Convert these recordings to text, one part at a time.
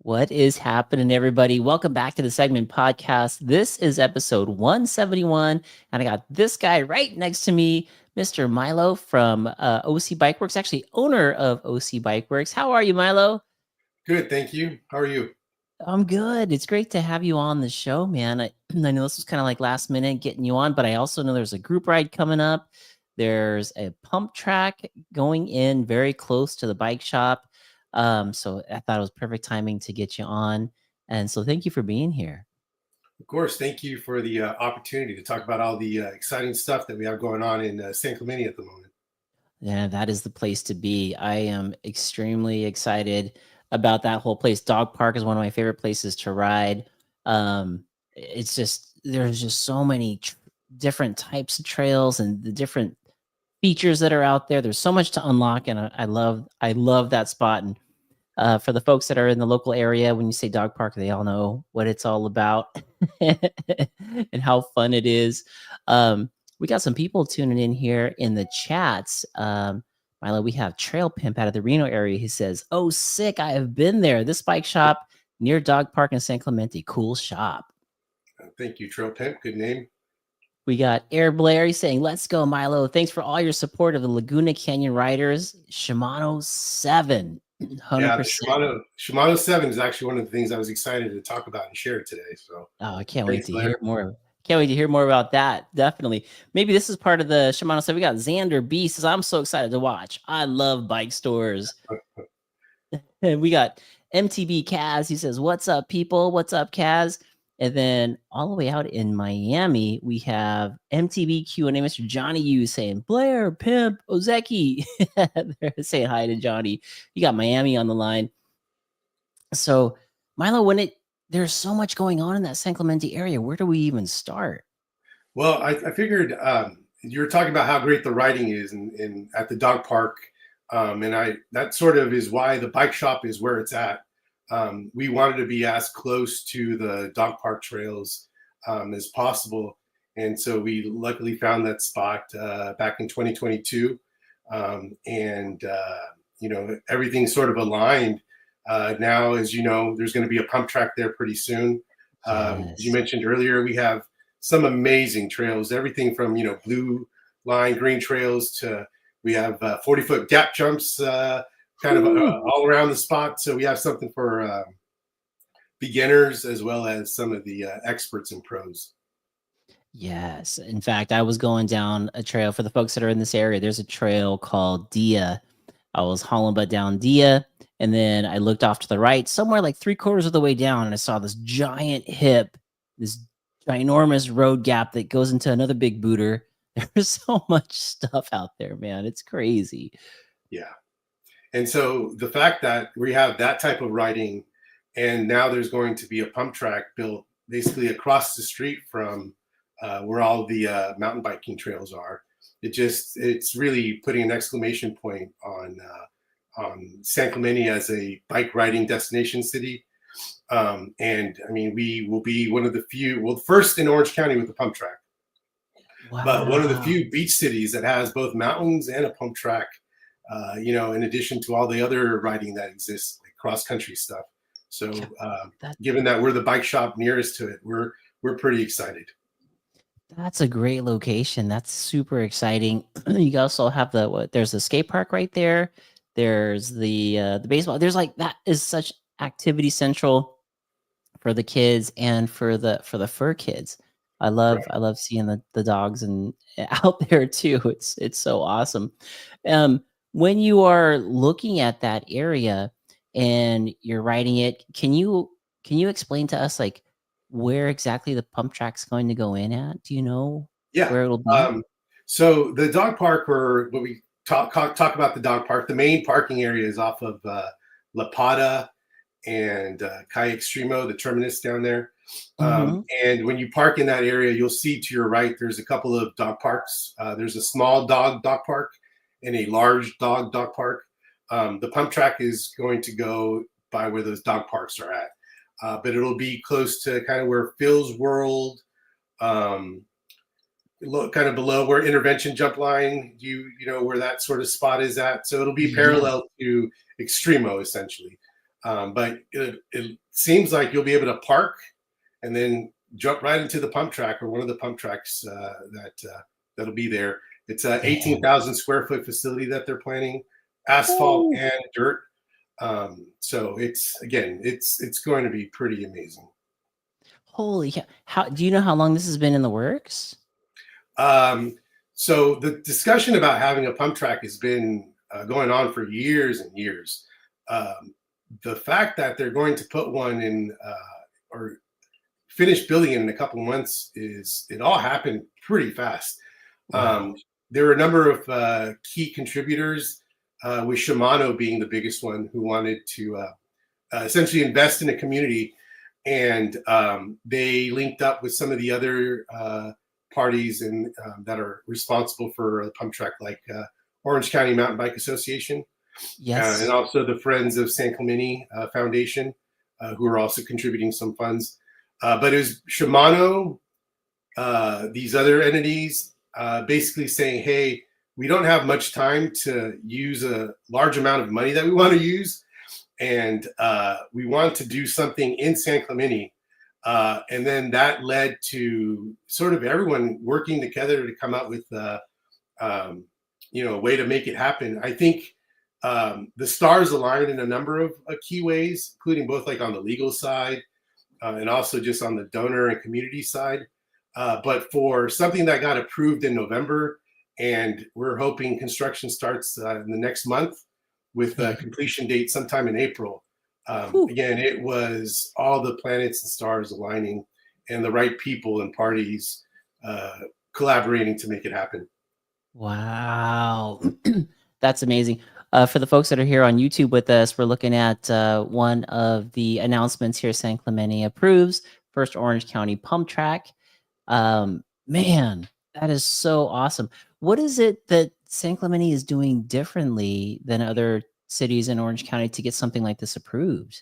What is happening, everybody? Welcome back to the Segment Podcast. This is episode 171, and I got this guy right next to me, Mr. Milo from OC Bike Works, actually owner of OC Bike Works. How are you, Milo? Good, thank you. How are you? I'm good. It's great to have you on the show, man. I know this was kind of like last minute getting you on, but I also know there's a group ride coming up. There's a pump track going in very close to the bike shop. So I thought it was perfect timing to get you on. And so thank you for being here. Of course, thank you for the opportunity to talk about all the exciting stuff that we have going on in San Clemente at the moment. Yeah, that is the place to be. I am extremely excited about that whole place. Dog Park is one of my favorite places to ride. It's just there's just so many different types of trails and the different features that are out there. There's so much to unlock, and I love that spot. And for the folks that are in the local area, when you say dog park, they all know what it's all about and how fun it is. We got some people tuning in here in the chats. Milo, we have Trail Pimp out of the Reno area. He says, "Oh, sick! I have been there. This bike shop near Dog Park in San Clemente. Cool shop." Thank you, Trail Pimp. Good name. We got Air Blair saying, "Let's go, Milo. Thanks for all your support of the Laguna Canyon Riders. Shimano 7. Yeah, the 100%. Shimano 7 is actually one of the things I was excited to talk about and share today. So Oh, I can't wait thanks, to Blair. hear more. Can't wait to hear more about that. Definitely. Maybe this is part of the Shimano stuff. We got Xander B says, "I'm so excited to watch. I love bike stores." And we got MTB Kaz. He says, "What's up, people? What's up, Kaz?" And then all the way out in Miami, we have MTB Q&A, Mr. Johnny U saying, "Blair, Pimp, Ozeki." They're saying hi to Johnny. You got Miami on the line. So, Milo, there's so much going on in that San Clemente area, where do we even start? Well, I figured you were talking about how great the riding is in at the dog park, and that sort of is why the bike shop is where it's at. We wanted to be as close to the dog park trails as possible, and so we luckily found that spot back in 2022, and everything sort of aligned. Now, as you know, there's going to be a pump track there pretty soon. As you Yes. mentioned earlier, we have some amazing trails, everything from blue line, green trails to we have 40-foot gap jumps kind of all around the spot. So we have something for beginners as well as some of the experts and pros. Yes. In fact, I was going down a trail for the folks that are in this area. There's a trail called Dia. I was hauling butt down Dia, and then I looked off to the right, somewhere like 3/4 of the way down, and I saw this giant hip, this ginormous road gap that goes into another big booter. There's so much stuff out there, man. It's crazy. Yeah. And so the fact that we have that type of riding, and now there's going to be a pump track built basically across the street from where all the mountain biking trails are, it's really putting an exclamation point on San Clemente as a bike riding destination city. And I mean, we will be one of the few, well, first in Orange County with the pump track, but one of the Wow. few beach cities that has both mountains and a pump track. In addition to all the other riding that exists, like cross country stuff. So, That given that we're the bike shop nearest to it, we're pretty excited. that's a great location. That's super exciting. You also have there's a skate park right there. There's the baseball. There's like that is such activity central for the kids and for the fur kids. I love Right. I love seeing the dogs and out there too. It's so awesome. Um, when you are looking at that area and you're riding it, can you explain to us like where exactly the pump track's going to go in at? Do you know Yeah. where it'll be? So the dog park, or what we talk about the dog park, the main parking area is off of La Pata and Calle Extremo, the terminus down there. Mhm. And when you park in that area, you'll see to your right, there's a couple of dog parks. There's a small dog park and a large dog park. The pump track is going to go by where those dog parks are at. But it'll be close to kind of where Phil's World, um, kind of below where Intervention Jump Line, you know where that sort of spot is at. So it'll be Yeah. parallel to Extremo essentially. But it seems like you'll be able to park and then jump right into the pump track, or one of the pump tracks that'll be there. It's a Man. 18,000 square foot facility that they're planning, asphalt Woo. and dirt. So it's going to be pretty amazing. Holy cow. How do you know how long this has been in the works? So the discussion about having a pump track has been going on for years and years. The fact that they're going to put one in or finish building it in a couple of months it all happened pretty fast. Wow. There were a number of key contributors, with Shimano being the biggest one, who wanted to essentially invest in a community, and they linked up with some of the other parties and that are responsible for the pump track, like Orange County Mountain Bike Association, and Yes. also the Friends of San Clemente Foundation, who are also contributing some funds. But it was Shimano, these other entities, basically saying, hey, we don't have much time to use a large amount of money that we want to use, and we want to do something in San Clemente. And then that led to sort of everyone working together to come up with a way to make it happen. I think the stars aligned in a number of key ways, including both like on the legal side and also just on the donor and community side. But for something that got approved in November, and we're hoping construction starts in the next month, with a Okay. completion date sometime in April. Whew. Again, it was all the planets and stars aligning, and the right people and parties collaborating to make it happen. Wow. That's amazing. For the folks that are here on YouTube with us, we're looking at one of the announcements here. San Clemente approves first Orange County pump track. Man, that is so awesome. What is it that San Clemente is doing differently than other cities in Orange County to get something like this approved?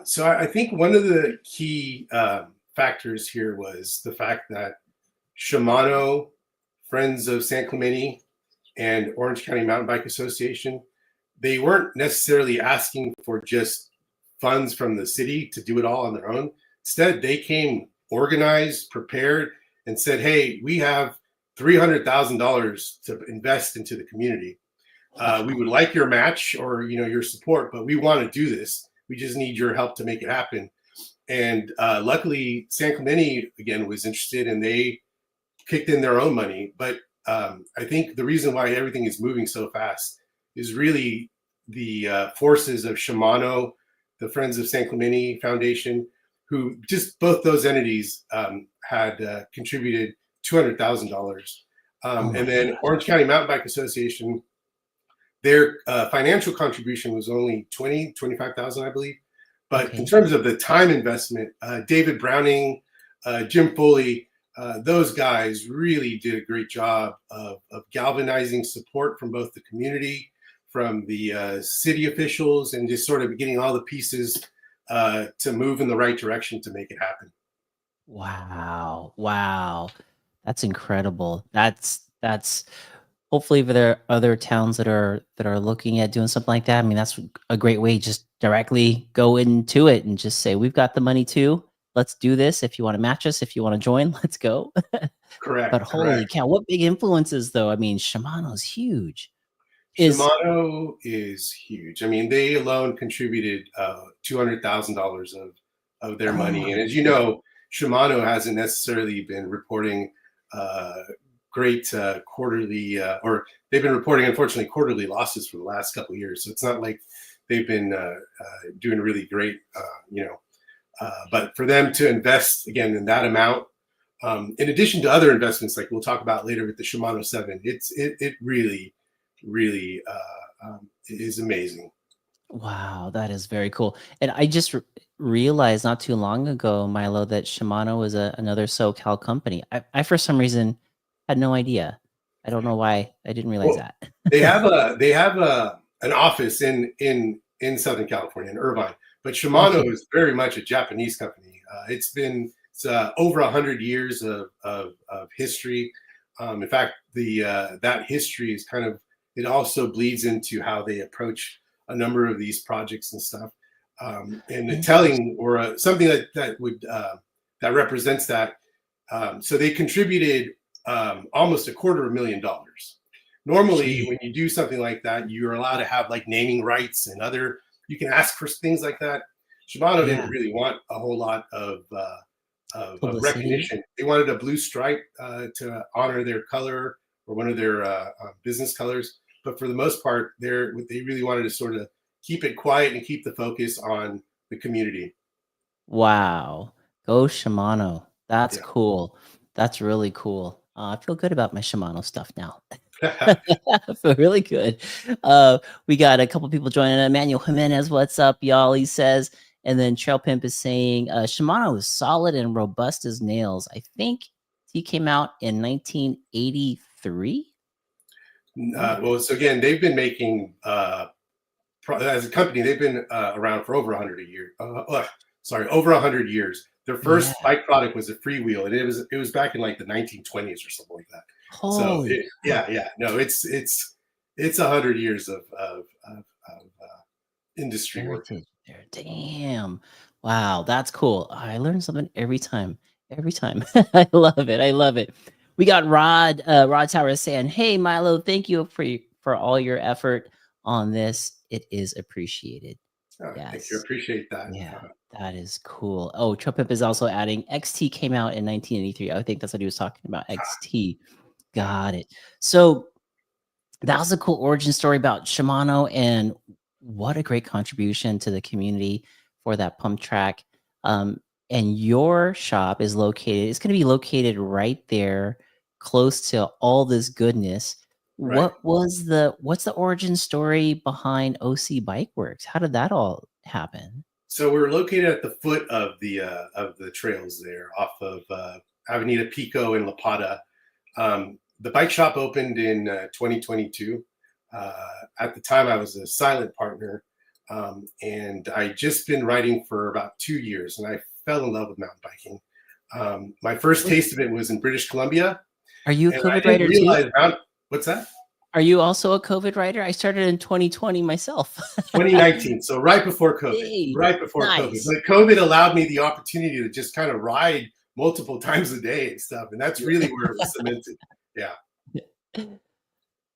So I think one of the key factors here was the fact that Shimano, Friends of San Clemente, and Orange County Mountain Bike Association, they weren't necessarily asking for just funds from the city to do it all on their own. Instead, they came organized, prepared, and said, "Hey, we have $300,000 to invest into the community. We Wow. would like your match, or your support, but we want to do this. We just need your help to make it happen." And luckily, San Clemente again was interested, and they kicked in their own money. But I think the reason why everything is moving so fast is really the forces of Shimano, the Friends of San Clemente Foundation, who just both those entities had contributed $200,000. Oh And my then gosh. Orange County Mountain Bike Association, their financial contribution was only 25,000, I believe. But in Okay. terms of the time investment, David Browning, Jim Foley, those guys really did a great job of galvanizing support from both the community, from the city officials, and just sort of getting all the pieces to move in the right direction to make it happen. Wow. Wow. That's incredible. That's hopefully if there are other towns that are looking at doing something like that. I mean, that's a great way. Just directly go into it and just say, "We've got the money too. Let's do this. If you want to match us, if you want to join, let's go." But Correct, holy correct. cow, what big influences though. I mean, Shimano's huge. Is Shimano is huge. I mean, they alone contributed $200,000 of their oh money, my and as you know, Shimano hasn't necessarily been reporting uh, great quarterly, or they've been reporting, unfortunately, quarterly losses for the last couple of years. So it's not like they've been doing really great, But for them to invest again in that amount, in addition to other investments like we'll talk about later with the Shimano 7, it really, really is amazing. wow, that is very cool. And I just realized not too long ago, Milo, that Shimano is another SoCal company. I for some reason had no idea. I don't know why I didn't realize Well, that. they have an office in Southern California in Irvine, but Shimano Okay. is very much a Japanese company. It's over 100 years of history. In fact, the that history is kind of, it also bleeds into how they approach a number of these projects and stuff. And a Interesting. telling or something that would that represents that. So they contributed almost $250,000. Normally, Gee. when you do something like that, you're allowed to have like naming rights and other. You can ask for things like that. Shimano Yeah. didn't really want a whole lot of Publicity. recognition. They wanted a blue stripe to honor their color or one of their business colors. But for the most part, they really wanted to sort of keep it quiet and keep the focus on the community. Wow. Go Shimano. That's Yeah. cool. That's really cool. I feel good about my Shimano stuff now. I feel really good. We got a couple people joining. Emmanuel Jimenez, what's up, y'all? He says, and then Trail Pimp is saying, Shimano is solid and robust as nails. I think he came out in 1983. Well, so again, they've been making as a company, they've been around for over 100 years. Over 100 years. Their Yeah. first bike product was a freewheel, and it was back in like the 1920s or something like that. So Holy yeah, no, it's 100 years of industry work. heritage there. Damn. Wow, that's cool. I learn something every time. Every time. I love it. I love it. We got Rod Tower saying, "Hey Milo, thank you for all your effort on this. It is appreciated." Thank you, Yes. appreciate that. Yeah, that is cool. Oh, Trupip is also adding XT came out in 1983. I think that's what he was talking about. XT. Yeah, Got it. So that was a cool origin story about Shimano, and what a great contribution to the community for that pump track. Um, and your shop is located, it's going to be located right there close to all this goodness. right. What's the origin story behind OC Bike Works? How did that all happen? So we're located at the foot of the trails there, off of Avenida Pico and La Pata. The bike shop opened in 2022. At the time, I was a silent partner, and I just been riding for about 2 years, and I fell in love with mountain biking. My first Wait, taste of it was in British Columbia, are you a and I COVID didn't writer too? realize what's that? Are you also a COVID writer? I started in 2020 myself. 2019, so right before COVID, Hey, right before COVID. nice. But COVID allowed me the opportunity to just kind of ride multiple times a day and stuff, and that's really where it was cemented. Yeah.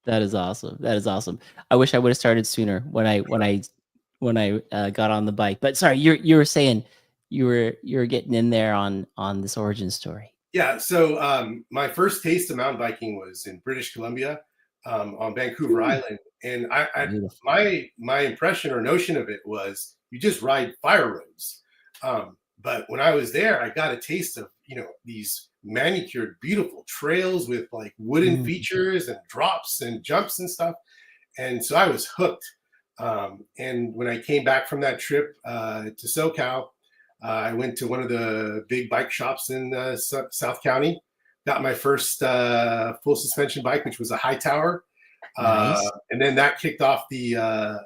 That is awesome. That is awesome. I wish I would have started sooner when I got on the bike. But sorry, you were saying you were getting in there on this origin story. Yeah, so my first taste of mountain biking was in British Columbia, on Vancouver Ooh, Island, and beautiful. my impression or notion of it was you just ride fire roads. But when I was there, I got a taste of these manicured, beautiful trails with like wooden Mm, features and drops and jumps and stuff, and so I was hooked. And when I came back from that trip to SoCal, I went to one of the big bike shops in South County, got my first full suspension bike, which was a high tower. nice. And then that kicked off the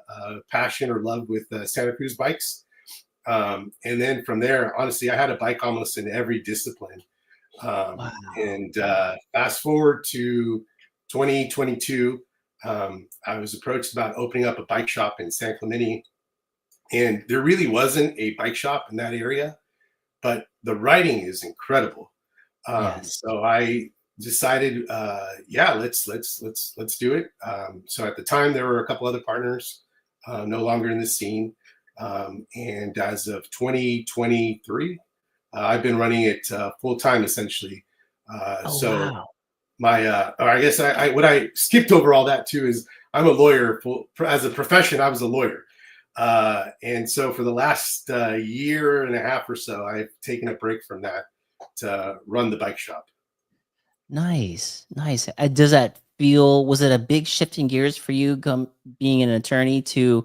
passion or love with Santa Cruz bikes. And then from there, honestly, I had a bike almost in every discipline. Wow. And fast forward to 2022, I was approached about opening up a bike shop in San Clemente, and there really wasn't a bike shop in that area, but the writing is incredible. Yes. So I decided, yeah, let's do it. So at the time, there were a couple other partners, no longer in the scene, and as of 2023, I've been running it full time essentially. Oh, So wow. my or I guess what I skipped over all that too is I'm a lawyer. As a profession, I was a lawyer, and so for the last year and a half or so, I've taken a break from that to run the bike shop. Nice. Nice. Does that feel, was it a big shift in gears for you being an attorney to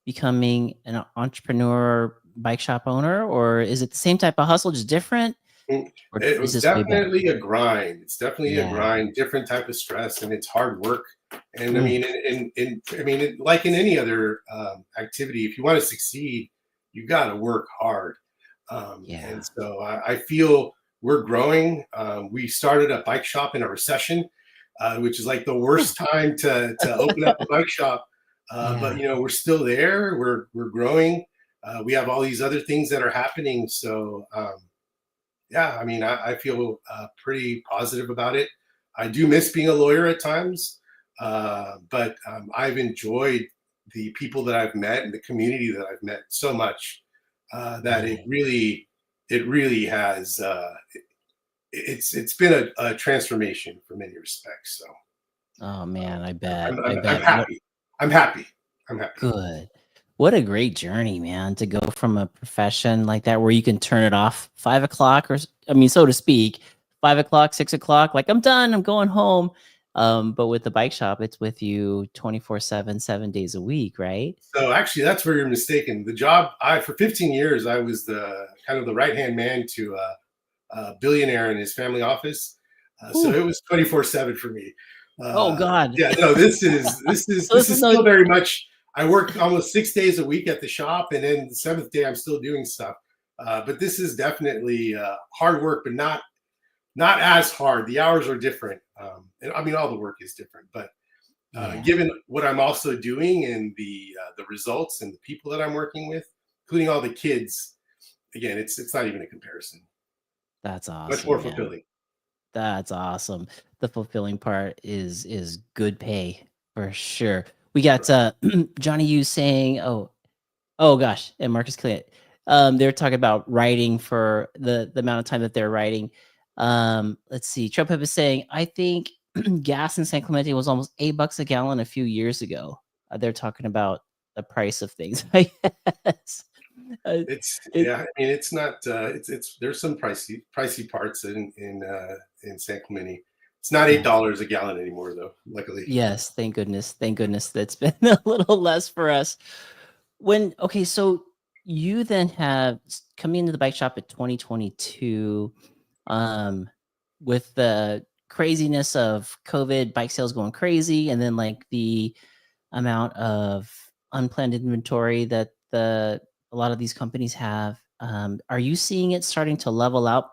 becoming an entrepreneur bike shop owner, or is it the same type of hustle, just different? Mm, Or It is was this way better? definitely a grind. It's definitely a Yeah. grind, different type of stress, and it's hard work. And I Mm, mean, like in any other activity, if you want to succeed, you got to work hard. And yeah. so I feel we're growing. We started a bike shop in a recession, which is like the Ooh, worst time to open up a bike shop. But yeah. we're still there. We're growing. we have all these other things that are happening. So yeah, I mean, I feel pretty positive about it. I do miss being a lawyer at times, but I've enjoyed the people that I've met and the community that I've met so much that Right. it really has it's been a transformation for many respects. So Oh man, I I'm, bet. I I'm, I'm bet. What happy. I'm happy. I'm happy. good. What a great journey, man, to go from a profession like that where you can turn it off 5 o'clock, I mean, so to speak, 5 o'clock, 6 o'clock, like I'm done, I'm going home. But with the bike shop, it's with you 24/7, 7 days a week, right? So actually, that's where you're mistaken. The job I for 15 years, I was the kind of the right hand man to a billionaire in his family office. So Ooh. it was 24/7 for me. Oh God. Yeah, no, So this this is is no. still very much. I work almost 6 days a week at the shop, and then the seventh day I'm still doing stuff. But this is definitely hard work, but not as hard. The hours are different. And I mean, all the work is different, but Yeah, given what I'm also doing and the results and the people that I'm working with, including all the kids, again, it's not even a comparison. that's Much awesome, more man. fulfilling. That's awesome. The fulfilling part is good pay for sure. We got Johnny U saying, oh gosh, and Marcus Clint. They're talking about writing for the amount of time that they're writing. Let's see. Trump is saying, I think gas in San Clemente was almost $8 a gallon a few years ago. They're talking about the price of things. I guess. It's It yeah. I mean, it's not. It's there's some pricey parts in San Clemente. It's not yeah. $8 a gallon anymore, though. Luckily. Yes, thank goodness. Thank goodness that's been a little less for us. When okay, so you then have coming into the bike shop at 2022, um, with the craziness of COVID, bike sales going crazy, and then like the amount of unplanned inventory that a lot of these companies have. Are you seeing it starting to level out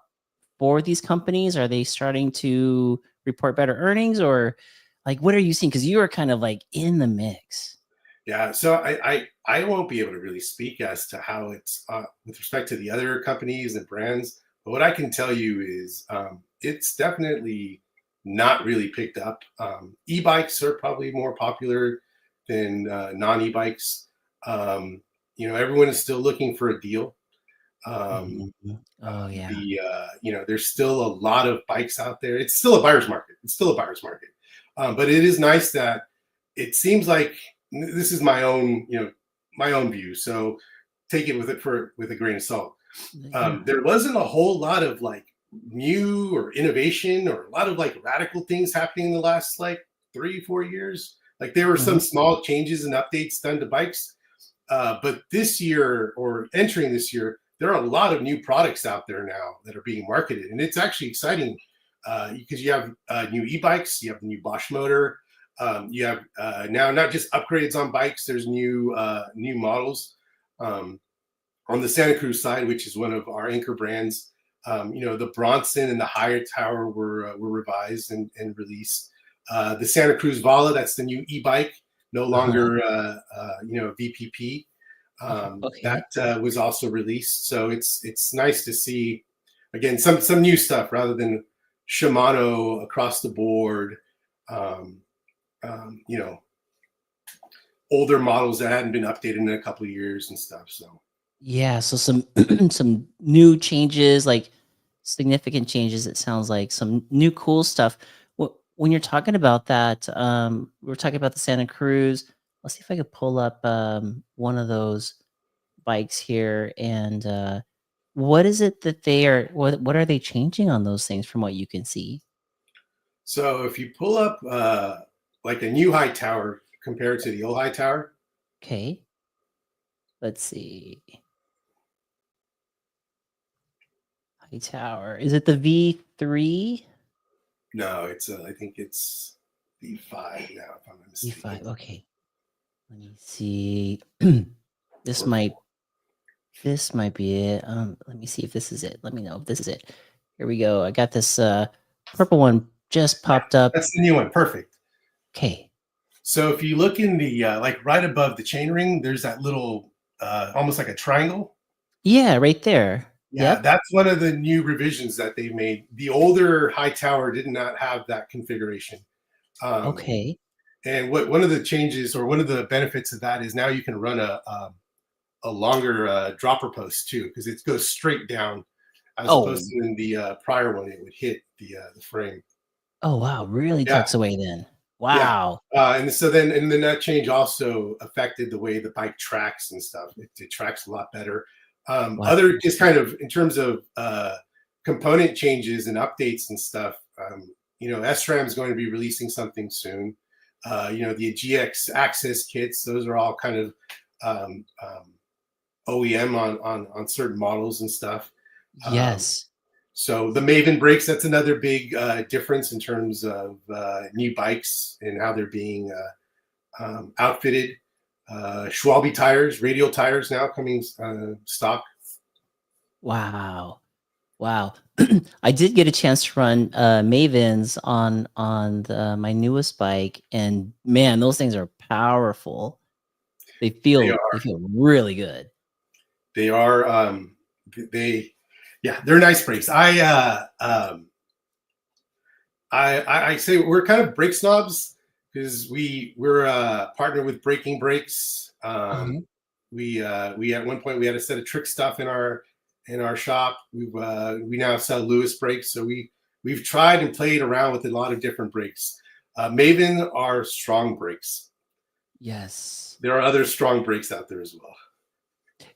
for these companies? Are they starting to report better earnings, or like what are you seeing? Because you are kind of like in the mix. Yeah. So I won't be able to really speak as to how it's with respect to the other companies and brands. But what I can tell you is it's definitely not really picked up. E-bikes are probably more popular than non-e-bikes. Everyone is still looking for a deal. Um, Mhm. Oh yeah. there's still a lot of bikes out there. It's still a buyer's market. It's still a buyer's market. But it is nice that it seems like this is my own view. So take it with a grain of salt. Yeah. There wasn't a whole lot of like new or innovation or a lot of like radical things happening in the last like 3 4 years. Like there were Mhm. some small changes and updates done to bikes, but this year or entering this year, there are a lot of new products out there now that are being marketed, and it's actually exciting because you have new e-bikes, you have the new Bosch motor, you have now not just upgrades on bikes. There's new models on the Santa Cruz side, which is one of our anchor brands. The Bronson and the Higher Tower were revised and released. The Santa Cruz Vala, that's the new e-bike, no Uh-huh. longer VPP. Okay. That was also released, so it's nice to see again some new stuff rather than Shimano across the board. Um, um, you know, older models that hadn't been updated in a couple of years and stuff. So Yeah, so some some new changes, like significant changes, it sounds like some new cool stuff. When you're talking about that, we're talking about the Santa Cruz. Let's see if I could pull up one of those bikes here. And what is it that they are? What are they changing on those things from what you can see? so if you pull up like a new high tower compared to the old high tower, Okay, let's see. High tower. Is it the V3? no, it's I think it's V5 now, if I'm not mistaken. V5. Okay. Let me see. This Or might four. this might be it. Let me see if this is it. Let me know if this is it. Here we go. I got this purple one just Yeah, popped up. that's the new one. Perfect. Okay. So if you look in the like right above the chain ring, there's that little. almost like a triangle. Yeah, right there. Yeah, Yep. that's one of the new revisions that they made. The older high tower did not have that configuration. Um, Okay. and what one of the changes or one of the benefits of that is now you can run a longer dropper post too, because it goes straight down as opposed Oh, to in the prior one, it would hit the frame. oh wow, really Yeah, tucks away then. yeah. Wow. And then that change also affected the way the bike tracks and stuff. It tracks a lot better. Wow. Other just kind of in terms of component changes and updates and stuff. SRAM is going to be releasing something soon. The GX Access kits; those are all kind of um, OEM on certain models and stuff. Um, Yes. so the Maven brakes, that's another big difference in terms of new bikes and how they're being outfitted. Schwalbe tires, radial tires now coming stock. Wow. Wow. I did get a chance to run Mavens on my newest bike, and man, those things are powerful. They They feel are, they feel really good. they are, they, yeah, they're nice brakes. I say we're kind of brake snobs because we're partnered with Breaking Brakes. Uh-huh. We at one point we had a set of trick stuff in our shop. We now sell Lewis brakes, so we've tried and played around with a lot of different brakes. Maven are strong brakes. Yes. There are other strong brakes out there as well.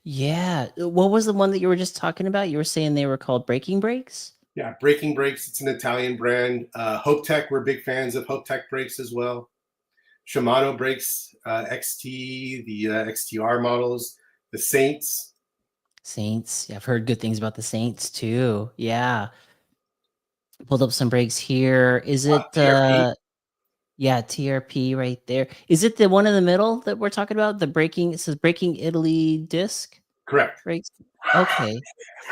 Yeah. What was the one that you were just talking about? You were saying they were called braking brakes? Yeah, Breaking Brakes. It's an Italian brand. Hope Tech. We're big fans of Hope Tech brakes as well. Shimano brakes, XT, the XTR models, the Saints. Saints. Yeah, I've heard good things about the Saints too. Yeah. Pulled up some brakes here. Is it TRP. yeah, TRP right there. Is it the one in the middle that we're talking about? The braking, it says braking Italy disc Correct. brakes. Okay.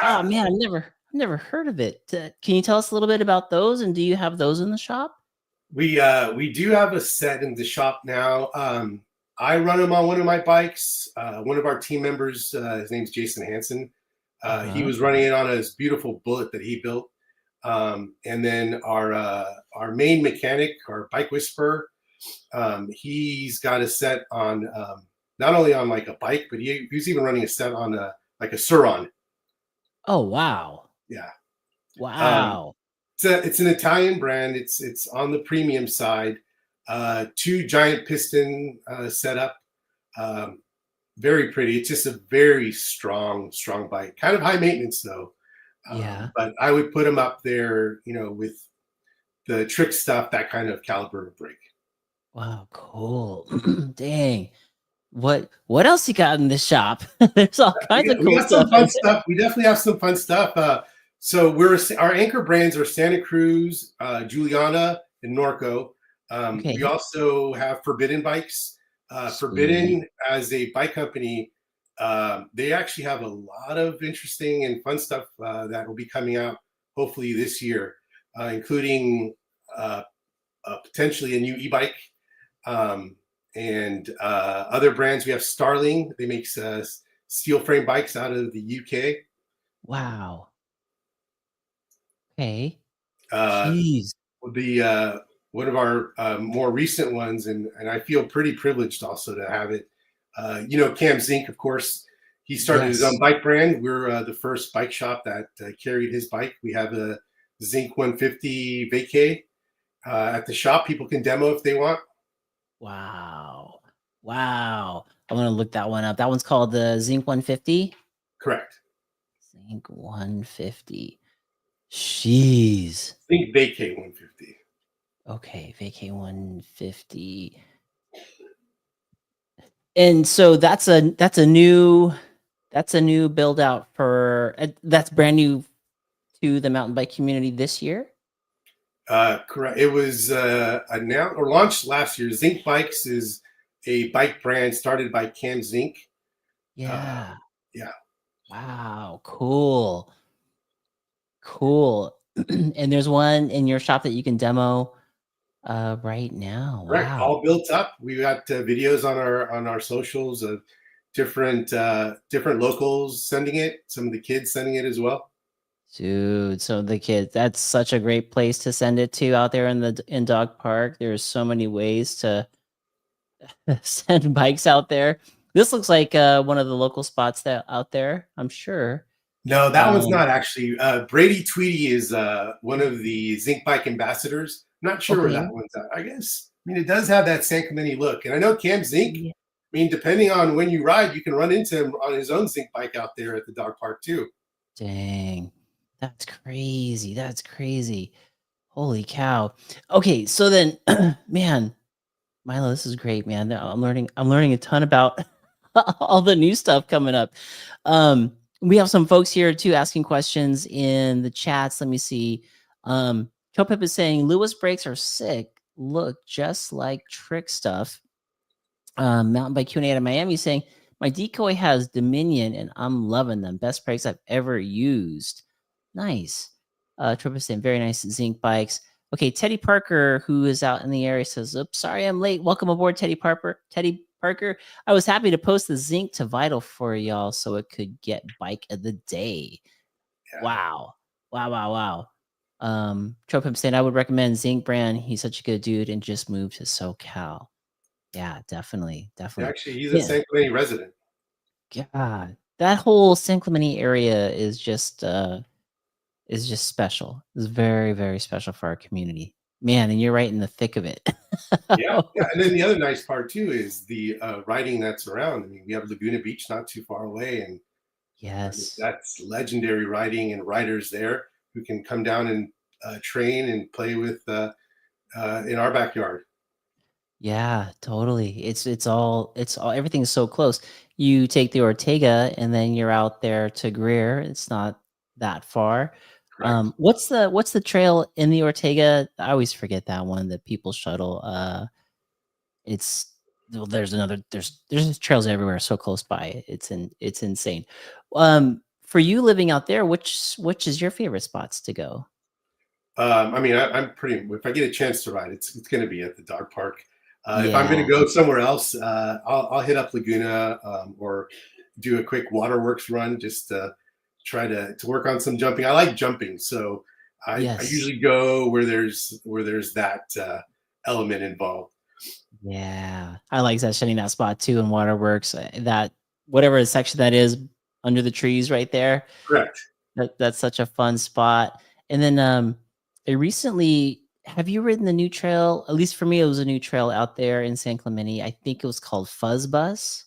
Oh man, I've never heard of it. Can you tell us a little bit about those? And do you have those in the shop? We do have a set in the shop now. I run them on one of my bikes. One of our team members, his name's Jason Hansen. He Uh-huh. was running it on his beautiful Bullet that he built. And then our main mechanic, our bike whisperer, he's got a set on not only on like a bike, but he's even running a set on like a Suron. Oh wow. Yeah. Um, Wow. it's an Italian brand. It's on the premium side. Two giant piston setup. Um, very pretty. It's just a very strong bike. Kind of high maintenance though. Yeah. But I would put them up there, with the trick stuff, that kind of caliber of brake. Wow, cool. Dang. What else you got in the shop? There's all kinds of We cool got some stuff in fun there. stuff. We definitely have some fun stuff. So our anchor brands are Santa Cruz, Juliana, and Norco. We Okay. also have Forbidden Bikes. Sweet. Forbidden as a bike company, they actually have a lot of interesting and fun stuff that will be coming out hopefully this year, including potentially a new e-bike. And other brands, we have Starling. They make steel frame bikes out of the UK. Wow. Okay. Uh, Jeez. the One of our more recent ones, and I feel pretty privileged also to have it. Cam Zink, of course, he started his own Yes. bike brand. We're the first bike shop that carried his bike. We have a Zink 150 vacay at the shop. People can demo if they want. Wow. Wow. I'm gonna look that one up. That one's called the Zinc 150. Correct. Zinc 150. Jeez. Zink vacay 150. Okay, VK 150. And so that's a new build out for that's brand new to the mountain bike community this year. Correct. It was announced or launched last year. Zink Bikes is a bike brand started by Cam Zink. Uh, Yeah. yeah, Wow. Cool. Cool. And there's one in your shop that you can demo right now. correct. Wow. All built up. We got videos on our socials of different locals sending it. Some of the kids sending it as well. Dude, so the kids, that's such a great place to send it to out there in the in Dog Park. There's so many ways to send bikes out there. This looks like one of the local spots that out there, I'm sure. No, that one's Um, not actually. Brady Tweedy is one of the Zinc Bike ambassadors. I'm not sure where that okay. one's at. I guess. I mean, it does have that San Clemente look, and I know Cam Zink. Yeah. I mean, depending on when you ride, you can run into him on his own Zinc bike out there at the dog park too. Dang. That's crazy. That's crazy. Holy cow. Okay, so then man, Milo, this is great, man. I'm learning a ton about all the new stuff coming up. We have some folks here too asking questions in the chats. Let me see. Chopip is saying Lewis brakes are sick. Look just like trick stuff. Mountain Bike Q&A out of Miami saying my decoy has Dominion and I'm loving them. Best brakes I've ever used. Nice. Chopip saying very nice zinc bikes. Okay, Teddy Parker, who is out in the area, says, "Oops, sorry I'm late. Welcome aboard, Teddy Parker. Teddy Parker, I was happy to post the zinc to Vital for y'all so it could get bike of the day." Yeah, Wow, wow, wow, wow. Tropim saying, "I would recommend Zinc brand. He's such a good dude and just moved to SoCal." Yeah, definitely, definitely. actually, he's a Yeah, San Clemente resident. God, that whole San Clemente area is just special. It's very, very special for our community. Man, and you're right in the thick of it. Yeah, yeah. And then the other nice part too is the riding that's around. I mean, we have Laguna Beach not too far away, and I mean, Yes. that's legendary riding and riders there who can come down and train and play with in our backyard. Yeah, totally. It's all everything's so close. You take the Ortega and then you're out there to Greer. It's not that far. Correct. What's the trail in the Ortega? I always forget that one, the people shuttle. It's well, there's trails everywhere so close by. It's insane. For you living out there, which is your favorite spots to go? I mean, I'm pretty. If I get a chance to ride, it's going to be at the dog park. If I'm going Yeah. to go somewhere else, I'll hit up Laguna or do a quick waterworks run just to try to work on some jumping. I like jumping, so I Yes. usually go where there's that element involved. Yeah, I like that shutting that spot too in Waterworks. That whatever section that is under the trees right there. Correct. That's such a fun spot. And then I recently have you ridden the new trail? At least for me, it was a new trail out there in San Clemente. I think it was called Fuzz Bus.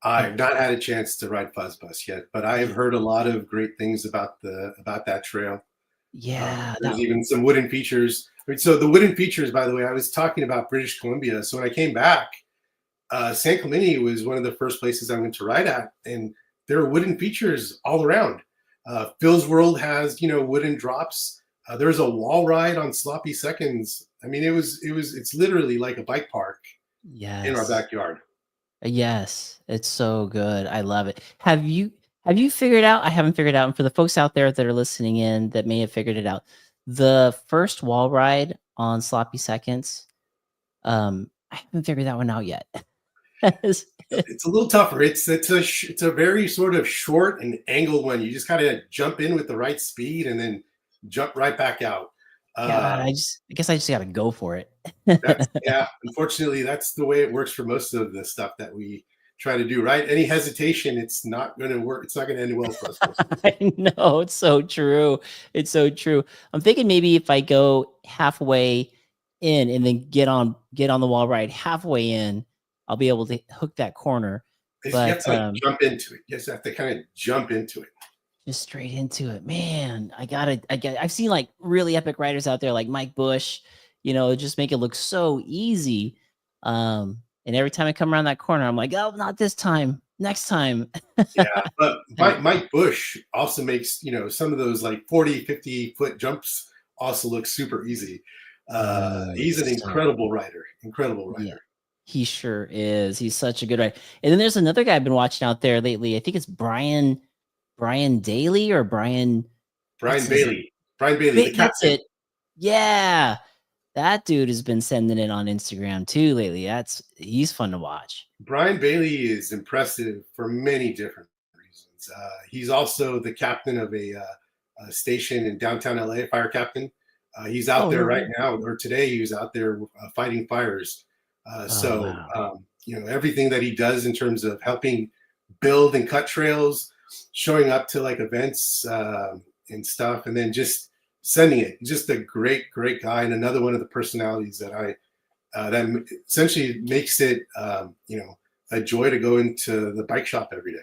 Have I've not had a chance to ride Fuzz Bus yet, but I have y- heard a lot of great things about that trail. yeah, There's even some wooden features. I mean, so the wooden features, by the way, I was talking about British Columbia. So when I came back, San Clemente was one of the first places I went to ride at, and there are wooden features all around. Phil's World has wooden drops. There's a wall ride on Sloppy Seconds. I mean, it's literally like a bike park in our yes. backyard. Yes, it's so good. I love it. Have you figured out? I haven't figured out, and for the folks out there that are listening in that may have figured it out, the first wall ride on Sloppy Seconds, I haven't figured that one out yet. Is it- It's a little tougher. It's a very sort of short and angled one. You just kind of jump in with the right speed and then jump right back out. God, Uh, I guess I just gotta go for it. that's yeah. Unfortunately, that's the way it works for most of the stuff that we try to do. Right? Any hesitation, it's not going to work. It's not going to end well for us most of the time. I know, it's so true. It's so true. I'm thinking maybe if I go halfway in and then get on the wall ride halfway in, I'll be able to hook that corner. You have But to like jump into it. You just have to kind of jump into it. just straight into it. Man, I've seen like really epic riders out there like Mike Bush, just make it look so easy. And every time I come around that corner, I'm like, oh, not this time. Next time. Yeah, but And Mike Bush also makes some of those like 40, 50 foot jumps also look super easy. dude, He's an so incredible rider, incredible yeah. rider. He sure is. He's such a good rider. And then there's another guy I've been watching out there lately. I think it's Brian Daly or Brian, what's Brian his Bailey, Brian Bailey, the that's captain. it. Yeah. That dude has been sending it on Instagram too lately. He's fun to watch. Brian Bailey is impressive for many different reasons. He's also the captain of a station in downtown LA, fire captain. He's out Oh, there no right way. now, or today he was out there fighting fires. Oh, wow. Everything that he does in terms of helping build and cut trails, showing up to like events and stuff, and then just sending it. Just a great, great guy, and another one of the personalities that essentially makes it a joy to go into the bike shop every day.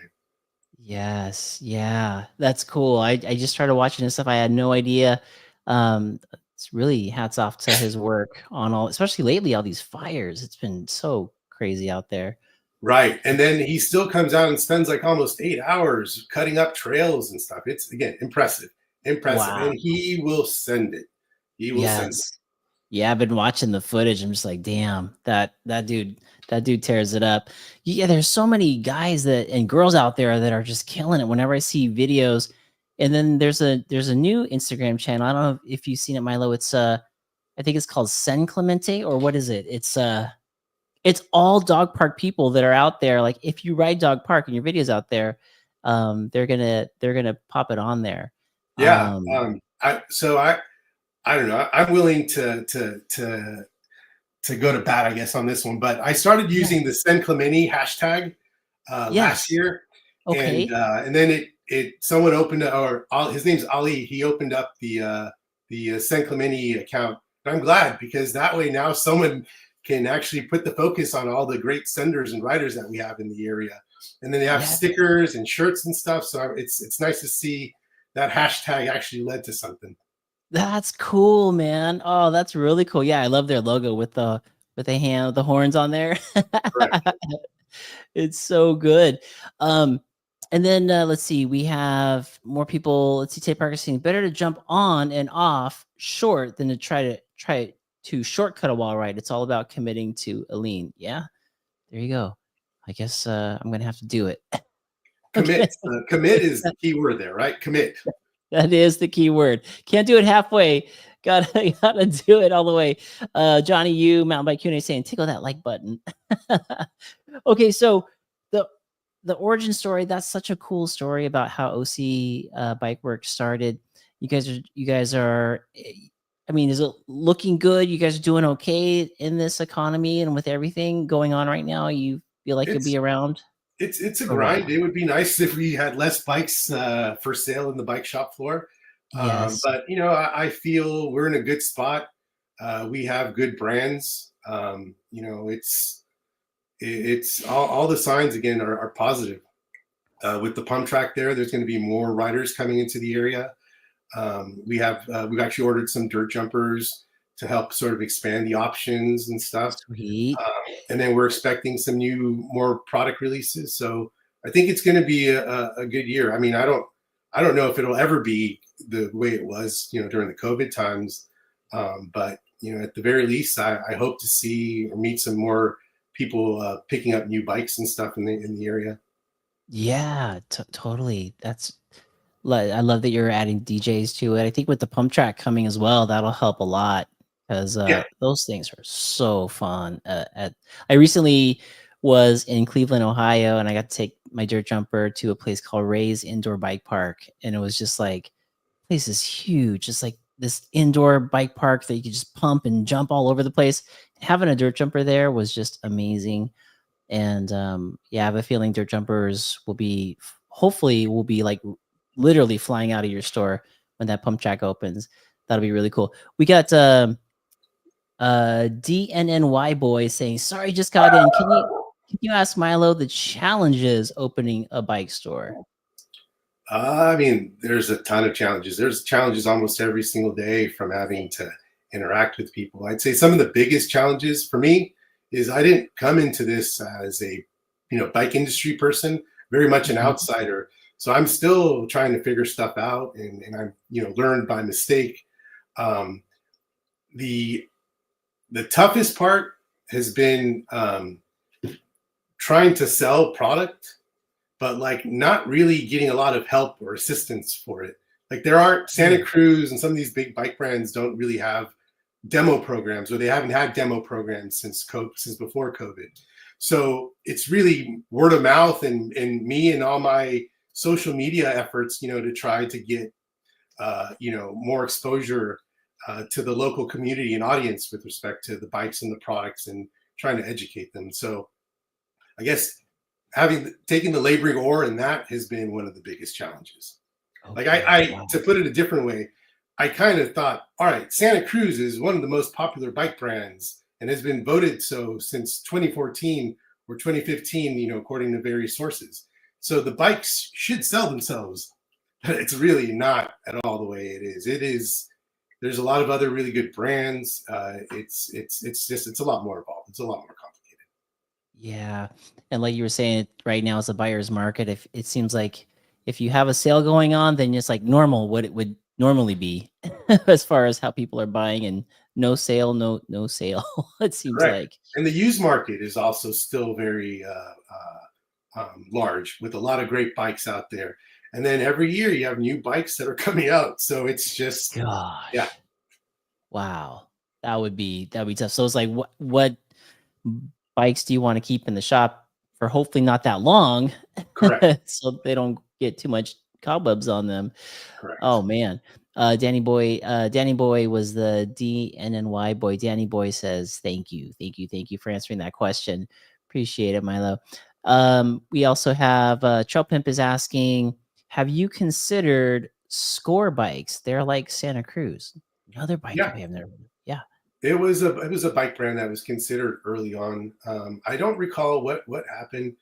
Yes, yeah, that's cool. I just started watching his stuff. I had no idea. It's really hats off to his work on all, especially lately, all these fires. It's been so crazy out there. Right. And then he still comes out and spends like almost 8 hours cutting up trails and stuff. It's again impressive, impressive. Wow. And he will send it. He will send it. Yes. Yeah, I've been watching the footage. I'm just like, damn, that dude tears it up. Yeah, there's so many guys that and girls out there that are just killing it whenever I see videos. And then there's a new Instagram channel. I don't know if you've seen it, Milo. It's I think it's called San Clemente, or what is it? It's all dog park people that are out there. Like if you ride dog park and your videos out there, they're gonna pop it on there. Yeah. Um, I don't know. I'm willing to go to bat, I guess, on this one. But I started yeah. using the San Clemente hashtag last Yes. year, Okay. and then it someone opened or his name's Ali. He opened up the San Clemente account. And I'm glad because that way now someone can actually put the focus on all the great senders and riders that we have in the area. And then they have Yeah. stickers and shirts and stuff. So it's nice to see that hashtag actually led to something. That's cool, man. Oh, that's really cool. Yeah, I love their logo with the horns on there. Correct. It's so good. Um, and then let's see, we have more people. Let's see, Tay Parker saying better to jump on and off short than to try to shortcut a wall ride. It's all about committing to a lean. Yeah, there you go. I guess I'm gonna have to do it. Okay. Commit. Commit is the key word there, right? Commit. That is the key word. Can't do it halfway. Gotta do it all the way. Johnny U, Mountain Bike Q&A saying, tickle that like button. Okay, so the the origin story, that's such a cool story about how OC Bike Works started. You guys are I mean, is it looking good? You guys are doing okay in this economy and with everything going on right now? You feel like you'll It's be around it's a for a grind. while? It would be nice if we had less bikes for sale in the bike shop floor. Yes. But I feel we're in a good spot. We have good brands. It's all the signs again are positive. With the pump track there's going to be more riders coming into the area. We've actually ordered some dirt jumpers to help sort of expand the options and stuff. Sweet. And then we're expecting some more product releases. So I think it's going to be a good year. I mean, I don't know if it'll ever be the way it was, during the COVID times. But at the very least, I hope to see or meet some more people picking up new bikes and stuff in the area. Yeah, totally. I love that you're adding DJs to it. I think with the pump track coming as well, that'll help a lot because Yeah, those things are so fun. I recently was in Cleveland, Ohio, and I got to take my dirt jumper to a place called Ray's Indoor Bike Park, and it was just like place is huge. It's like this indoor bike park that you could just pump and jump all over the place. Having a dirt jumper there was just amazing. And yeah, I have a feeling dirt jumpers hopefully will be like literally flying out of your store when that pump track opens. That'll be really cool. We got DNNY boy saying, sorry, just got in. Can you ask Milo the challenges opening a bike store? I mean, there's a ton of challenges. There's challenges almost every single day from having to interact with people. I'd say some of the biggest challenges for me is I didn't come into this as a bike industry person, very much an Mhm. outsider. So I'm still trying to figure stuff out, and I'm learned by mistake. Um, the the toughest part has been trying to sell product, but like not really getting a lot of help or assistance for it. Like there aren't Santa Mm. Cruz and some of these big bike brands don't really have demo programs, or they haven't had demo programs since before COVID. So it's really word of mouth and me and all my social media efforts, to try to get more exposure to the local community and audience with respect to the bikes and the products, and trying to educate them. So I guess taking the laboring oar in that has been one of the biggest challenges. Like Okay. Wow. to put it a different way, I kind of thought, all right, Santa Cruz is one of the most popular bike brands and has been voted so since 2014 or 2015, according to various sources. So the bikes should sell themselves, but it's really not at all the way it is. It is. There's a lot of other really good brands. It's a lot more involved. It's a lot more complicated. Yeah. And like you were saying, right now it's a buyer's market. If it seems like if you have a sale going on, then it's like normal what it would normally be as far as how people are buying, and no sale, no sale. It seems Correct. like. And the used market is also still very large, with a lot of great bikes out there. And then every year you have new bikes that are coming out. So it's just, yeah, Gosh. Wow. That'd be tough. So it's like what bikes do you want to keep in the shop for hopefully not that long correct, so they don't get too much cobwebs on them. Oh correct. man. Danny Boy was the DNNY boy. Danny Boy says, thank you for answering that question. Appreciate it, Milo. We also have Trail Pimp is asking, have you considered score bikes? They're like Santa Cruz. Another bike Yeah, company I've never. Yeah. it was a bike brand that was considered early on. I don't recall what happened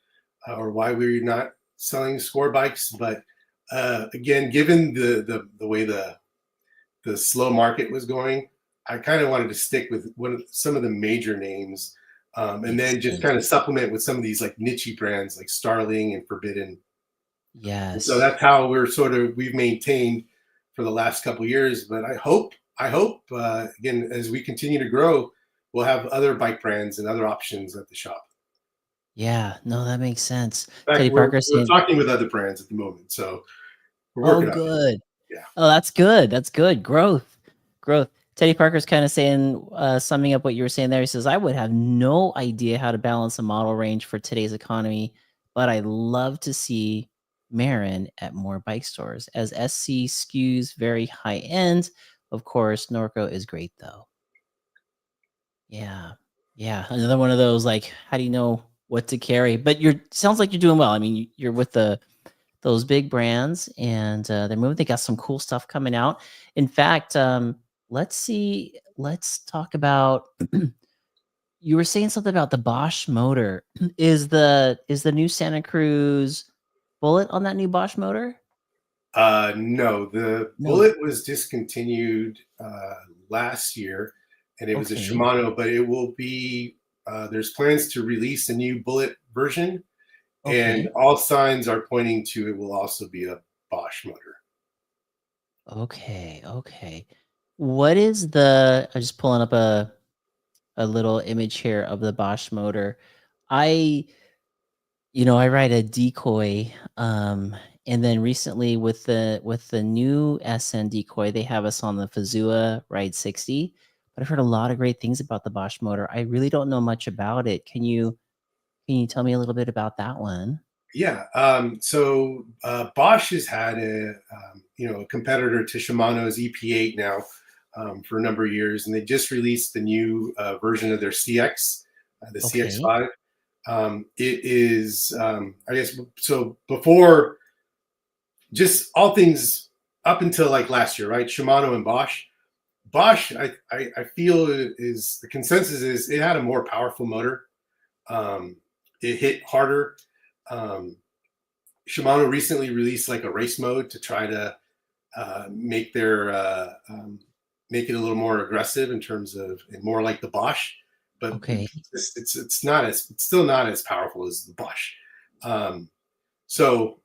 or why we were not selling score bikes, but again, given the way the slow market was going, I kind of wanted to stick with some of the major names, and Makes then just kind of sense. supplement with some of these like niche brands like Starling and Forbidden. And so Yes. that's how we've maintained for the last couple of years. But I hope again, as we continue to grow, we'll have other bike brands and other options at the shop. Yeah. No, that makes sense. In fact, Teddy we're Parker we're saying, talking with other brands at the moment, so we're "Oh, working on it. good. Yeah. Oh, that's good. That's good. Growth." Teddy Parker's kind of saying, summing up what you were saying there. He says, "I would have no idea how to balance a model range for today's economy, but I love to see Marin at more bike stores. As SC skews very high end, of course, Norco is great though." Yeah. Yeah. Another one of those, like, how do you know what to carry? But you're sounds like you're doing well. I mean, you're with those big brands, and they're moving. They got some cool stuff coming out. In fact, let's see. Let's talk about. You were saying something about the Bosch motor. Is the new Santa Cruz Bullet on that new Bosch motor? No, the No. Bullet was discontinued last year, and it was a Okay. Shimano, but it will be. There's plans to release a new Bullet version, and Okay. all signs are pointing to it will also be a Bosch motor. Okay. Okay. What is the? I'm just pulling up a little image here of the Bosch motor. I I ride a decoy, and then recently with the new SN decoy, they have us on the Fazua Ride 60. But I've heard a lot of great things about the Bosch motor. I really don't know much about it. Can you tell me a little bit about that one? Yeah. So Bosch has had a competitor to Shimano's EP8 now for a number of years, and they just released the new version of their CX, the Okay. CX5. It is, I guess, so before, just all things up until like last year, right? Shimano and Bosch. Bosch, I feel is the consensus is it had a more powerful motor. It hit harder. Um, Shimano recently released like a race mode to try to make their make it a little more aggressive in terms of, and more like the Bosch, but Okay. it's still not as powerful as the Bosch. Um, so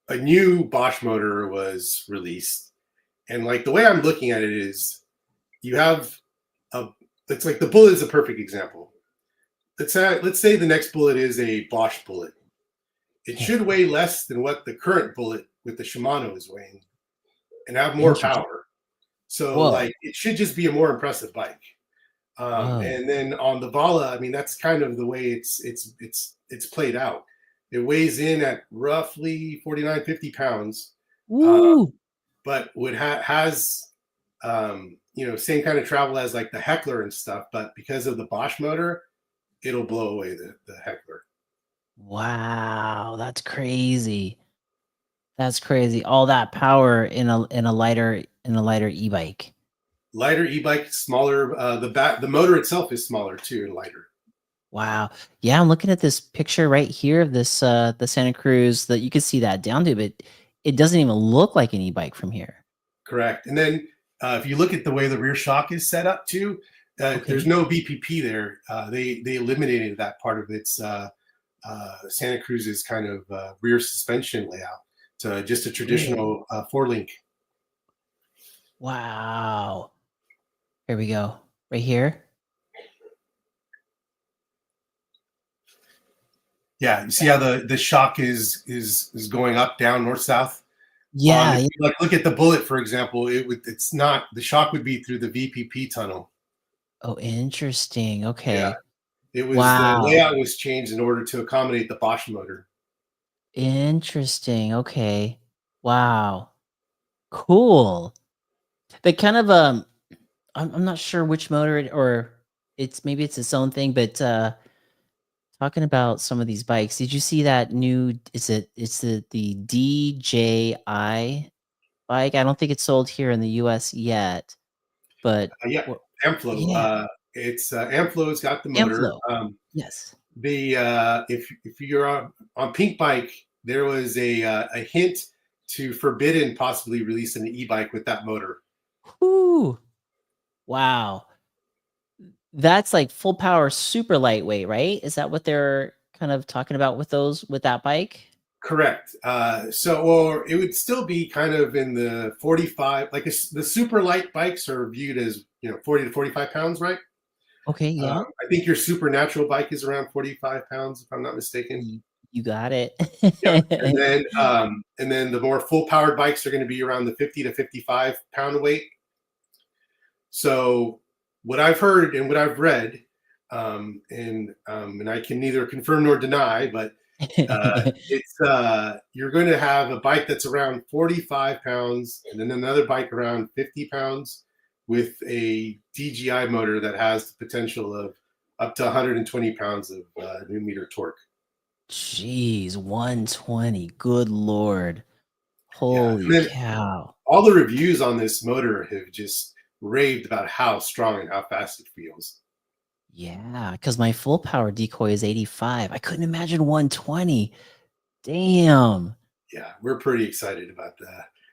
a new Bosch motor was released, and like the way I'm looking at it is, you have a, it's like the Bullet is a perfect example. Let's say the next Bullet is a Bosch Bullet. It should Okay. weigh less than what the current Bullet with the Shimano is weighing, and have more Interesting. power. So Whoa. like it should just be a more impressive bike. Whoa. And then on the Vala, I mean, that's kind of the way it's played out. It weighs in at roughly 49, 50 pounds, uh, Woo. but has same kind of travel as like the Heckler and stuff. But because of the Bosch motor, it'll blow away the Heckler. Wow. That's crazy. That's crazy. All that power in a lighter e-bike. Lighter e-bike, smaller. The motor itself is smaller too and lighter. Wow. Yeah, I'm looking at this picture right here of this the Santa Cruz that you can see that down to, but it doesn't even look like an e-bike from here. Correct. And then if you look at the way the rear shock is set up too, there's Okay. no BPP there. They eliminated that part of its Santa Cruz's kind of rear suspension layout to just a Really? traditional four link. Wow. Here we go. Right here. Yeah, you see how the shock is going up, down, north, south. Yeah, If yeah. you like look at the Bullet, for example, it's not the shock would be through the VPP tunnel. Oh, interesting. Yeah, Okay. the Wow. layout was changed in order to accommodate the Bosch motor. Interesting. Okay. Wow. Cool. They kind of I'm not sure which motor or maybe it's its own thing, but talking about some of these bikes, did you see that new it's the DJI bike? I don't think it's sold here in the US yet, but Yeah, what Ampflow. yeah, It's Ampflow's got the motor. Ampflow. Yes. The if you're on Pink Bike, there was a hint to Forbidden possibly release an e-bike with that motor. Whoo. Wow. That's like full power, super lightweight, right? Is that what they're kind of talking about with that bike? Correct. Or it would still be kind of in the 45, like the super light bikes are viewed as 40 to 45 pounds, right? Okay, yeah. I think your supernatural bike is around 45 pounds, if I'm not mistaken. You got it. Yep. And then the more full powered bikes are going to be around the 50 to 55 pound weight. So what I've heard and what I've read, and I can neither confirm nor deny, but it's you're going to have a bike that's around 45 pounds, and then another bike around 50 pounds, with a DJI motor that has the potential of up to 120 pounds of Newton meter torque. Jeez, 120. Good lord. Yeah, and Holy then cow. all the reviews on this motor have just raved about how strong and how fast it feels. Yeah, because my full power decoy is 85. I couldn't imagine 120. Damn. Yeah, we're pretty excited about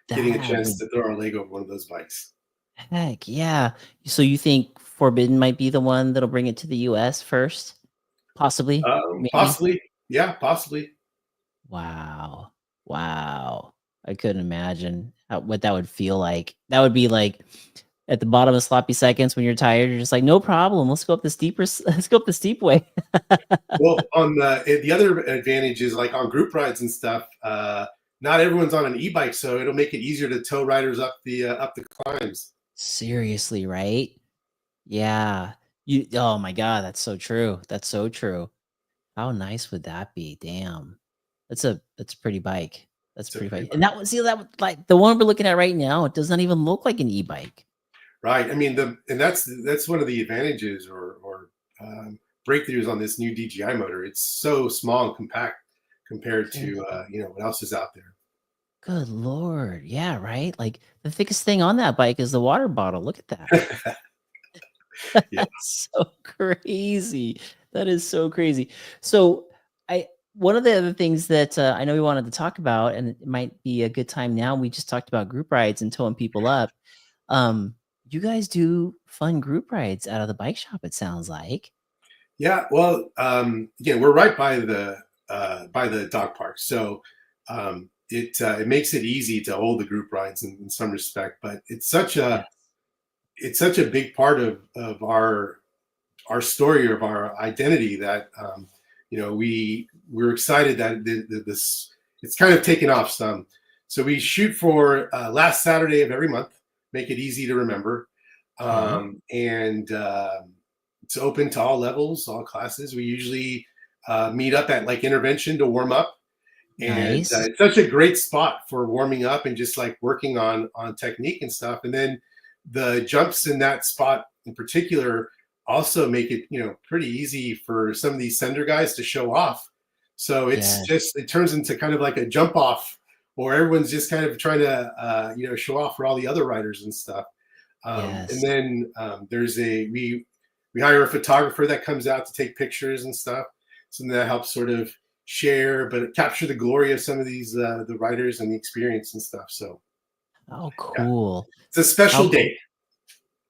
getting a That chance would to throw our leg over one of those bikes. heck yeah. So you think Forbidden might be the one that'll bring it to the US first? Possibly? Maybe? Possibly, yeah, possibly. Wow. Wow. I couldn't imagine what that would feel like. That would be like at the bottom of sloppy seconds when you're tired, you're just like, no problem. Let's go up the let's go up the steep way. Well, on the other advantage is like on group rides and stuff. Not everyone's on an e-bike, so it'll make it easier to tow riders up the climbs. Seriously, right? Yeah. Oh my god, that's so true. That's so true. How nice would that be? Damn. That's a pretty bike. That's a It's a pretty pretty bike. bike, And that was see that like the one we're looking at right now, it does not even look like an e-bike. right? I mean, that's one of the advantages or breakthroughs on this new DJI motor. It's so small and compact compared Yeah. to what else is out there. Good lord. Yeah, right? Like the thickest thing on that bike is the water bottle. Look at that. Yeah, That's so crazy. That is so crazy. So, I one of the other things that I know we wanted to talk about, and it might be a good time now. We just talked about group rides and towing people up. Um, you guys do fun group rides out of the bike shop. It sounds like. yeah. Well, again, we're right by the dog park, so it makes it easy to hold the group rides in some respect. But Yes. it's such a big part of our story of our identity that we're excited that this it's kind of taken off some. So we shoot for last Saturday of every month. make it easy to remember. Okay. And It's open to all levels, all classes. We usually meet up at like intervention to warm up, and Nice. it's such a great spot for warming up and just like working on technique and stuff. And then the jumps in that spot in particular also make it, pretty easy for some of these sender guys to show off. So Yeah. it turns into kind of like a jump off, or everyone's just kind of trying to show off for all the other riders and stuff. And Yes. then there's a we hire a photographer that comes out to take pictures and stuff. So that helps sort of share, but capture the glory of some of these the writers and the experience and stuff. So Oh, yeah, cool. it's a How special cool. day.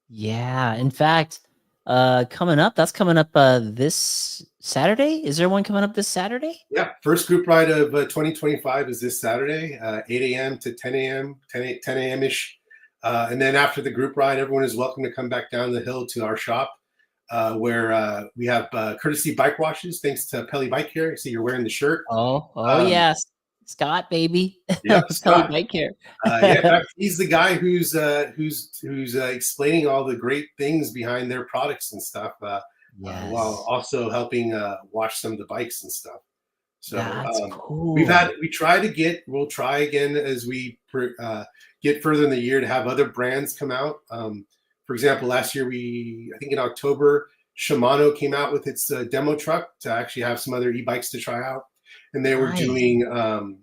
Yeah. In fact, coming up, that's coming up this Saturday. Is there one coming up this Saturday? Yeah, first group ride of 2025 is this Saturday, 8 a.m. to 10 a.m., 10 a.m. ish. And then after the group ride, everyone is welcome to come back down the hill to our shop where we have courtesy bike washes thanks to Pelly Bike Care. See, you're wearing the shirt. Oh Um, yes. Scott, baby. yep, Pelly Scott. Bike Care. Yeah, in fact, he's the guy who's explaining all the great things behind their products and stuff, while Yes. also helping wash some of the bikes and stuff. So That's we'll cool. try again as we get further in the year to have other brands come out. For example, last year I think in October, Shimano came out with its demo truck to actually have some other e-bikes to try out, and they were Nice. doing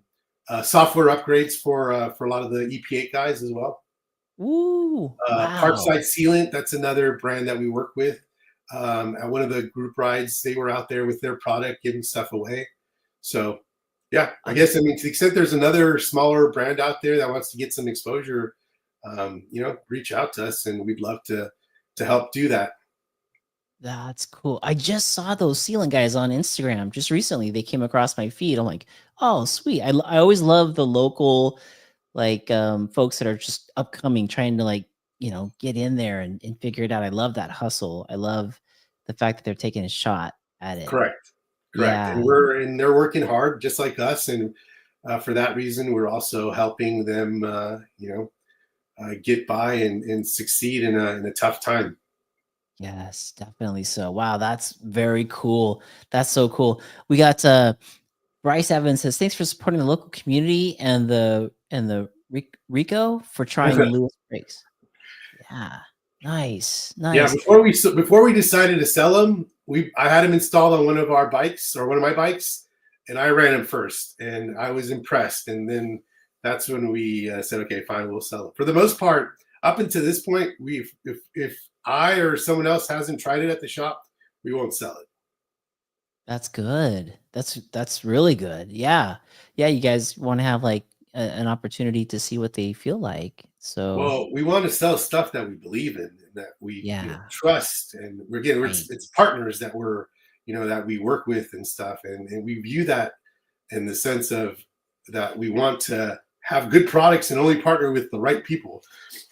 software upgrades for a lot of the EP8 guys as well. Ooh, wow. Parkside Sealant, that's another brand that we work with. At one of the group rides, they were out there with their product giving stuff away. So, yeah, I Oh, guess I mean to the extent there's another smaller brand out there that wants to get some exposure, reach out to us, and we'd love to help do that. that's cool. I just saw those sealant guys on Instagram just recently. They came across my feed. I'm like, oh, sweet. I always love the local like folks that are just upcoming, trying to like, get in there and figure it out. I love that hustle. I love the fact that they're taking a shot at it. Correct, correct, Yeah. and they're working hard just like us, and for that reason, we're also helping them, get by and succeed in a tough time. Yes, definitely so. Wow, that's very cool. That's so cool. We got Bryce Evans says, "Thanks for supporting the local community and the Rico for trying Lewis brakes." Yeah, nice, Yeah, nice. before we decided to sell them, I had them installed on one of our bikes or one of my bikes, and I ran them first, and I was impressed. And then that's when we said, okay, fine, we'll sell it. For the most part, up until this point, if I or someone else hasn't tried it at the shop, we won't sell it. That's good. That's really good. Yeah, yeah. You guys want to have like an opportunity to see what they feel like. So Well, we want to sell stuff that we believe in and that we yeah, trust, and right. it's partners that that we work with and stuff, and we view that in the sense of that we want to have good products and only partner with the right people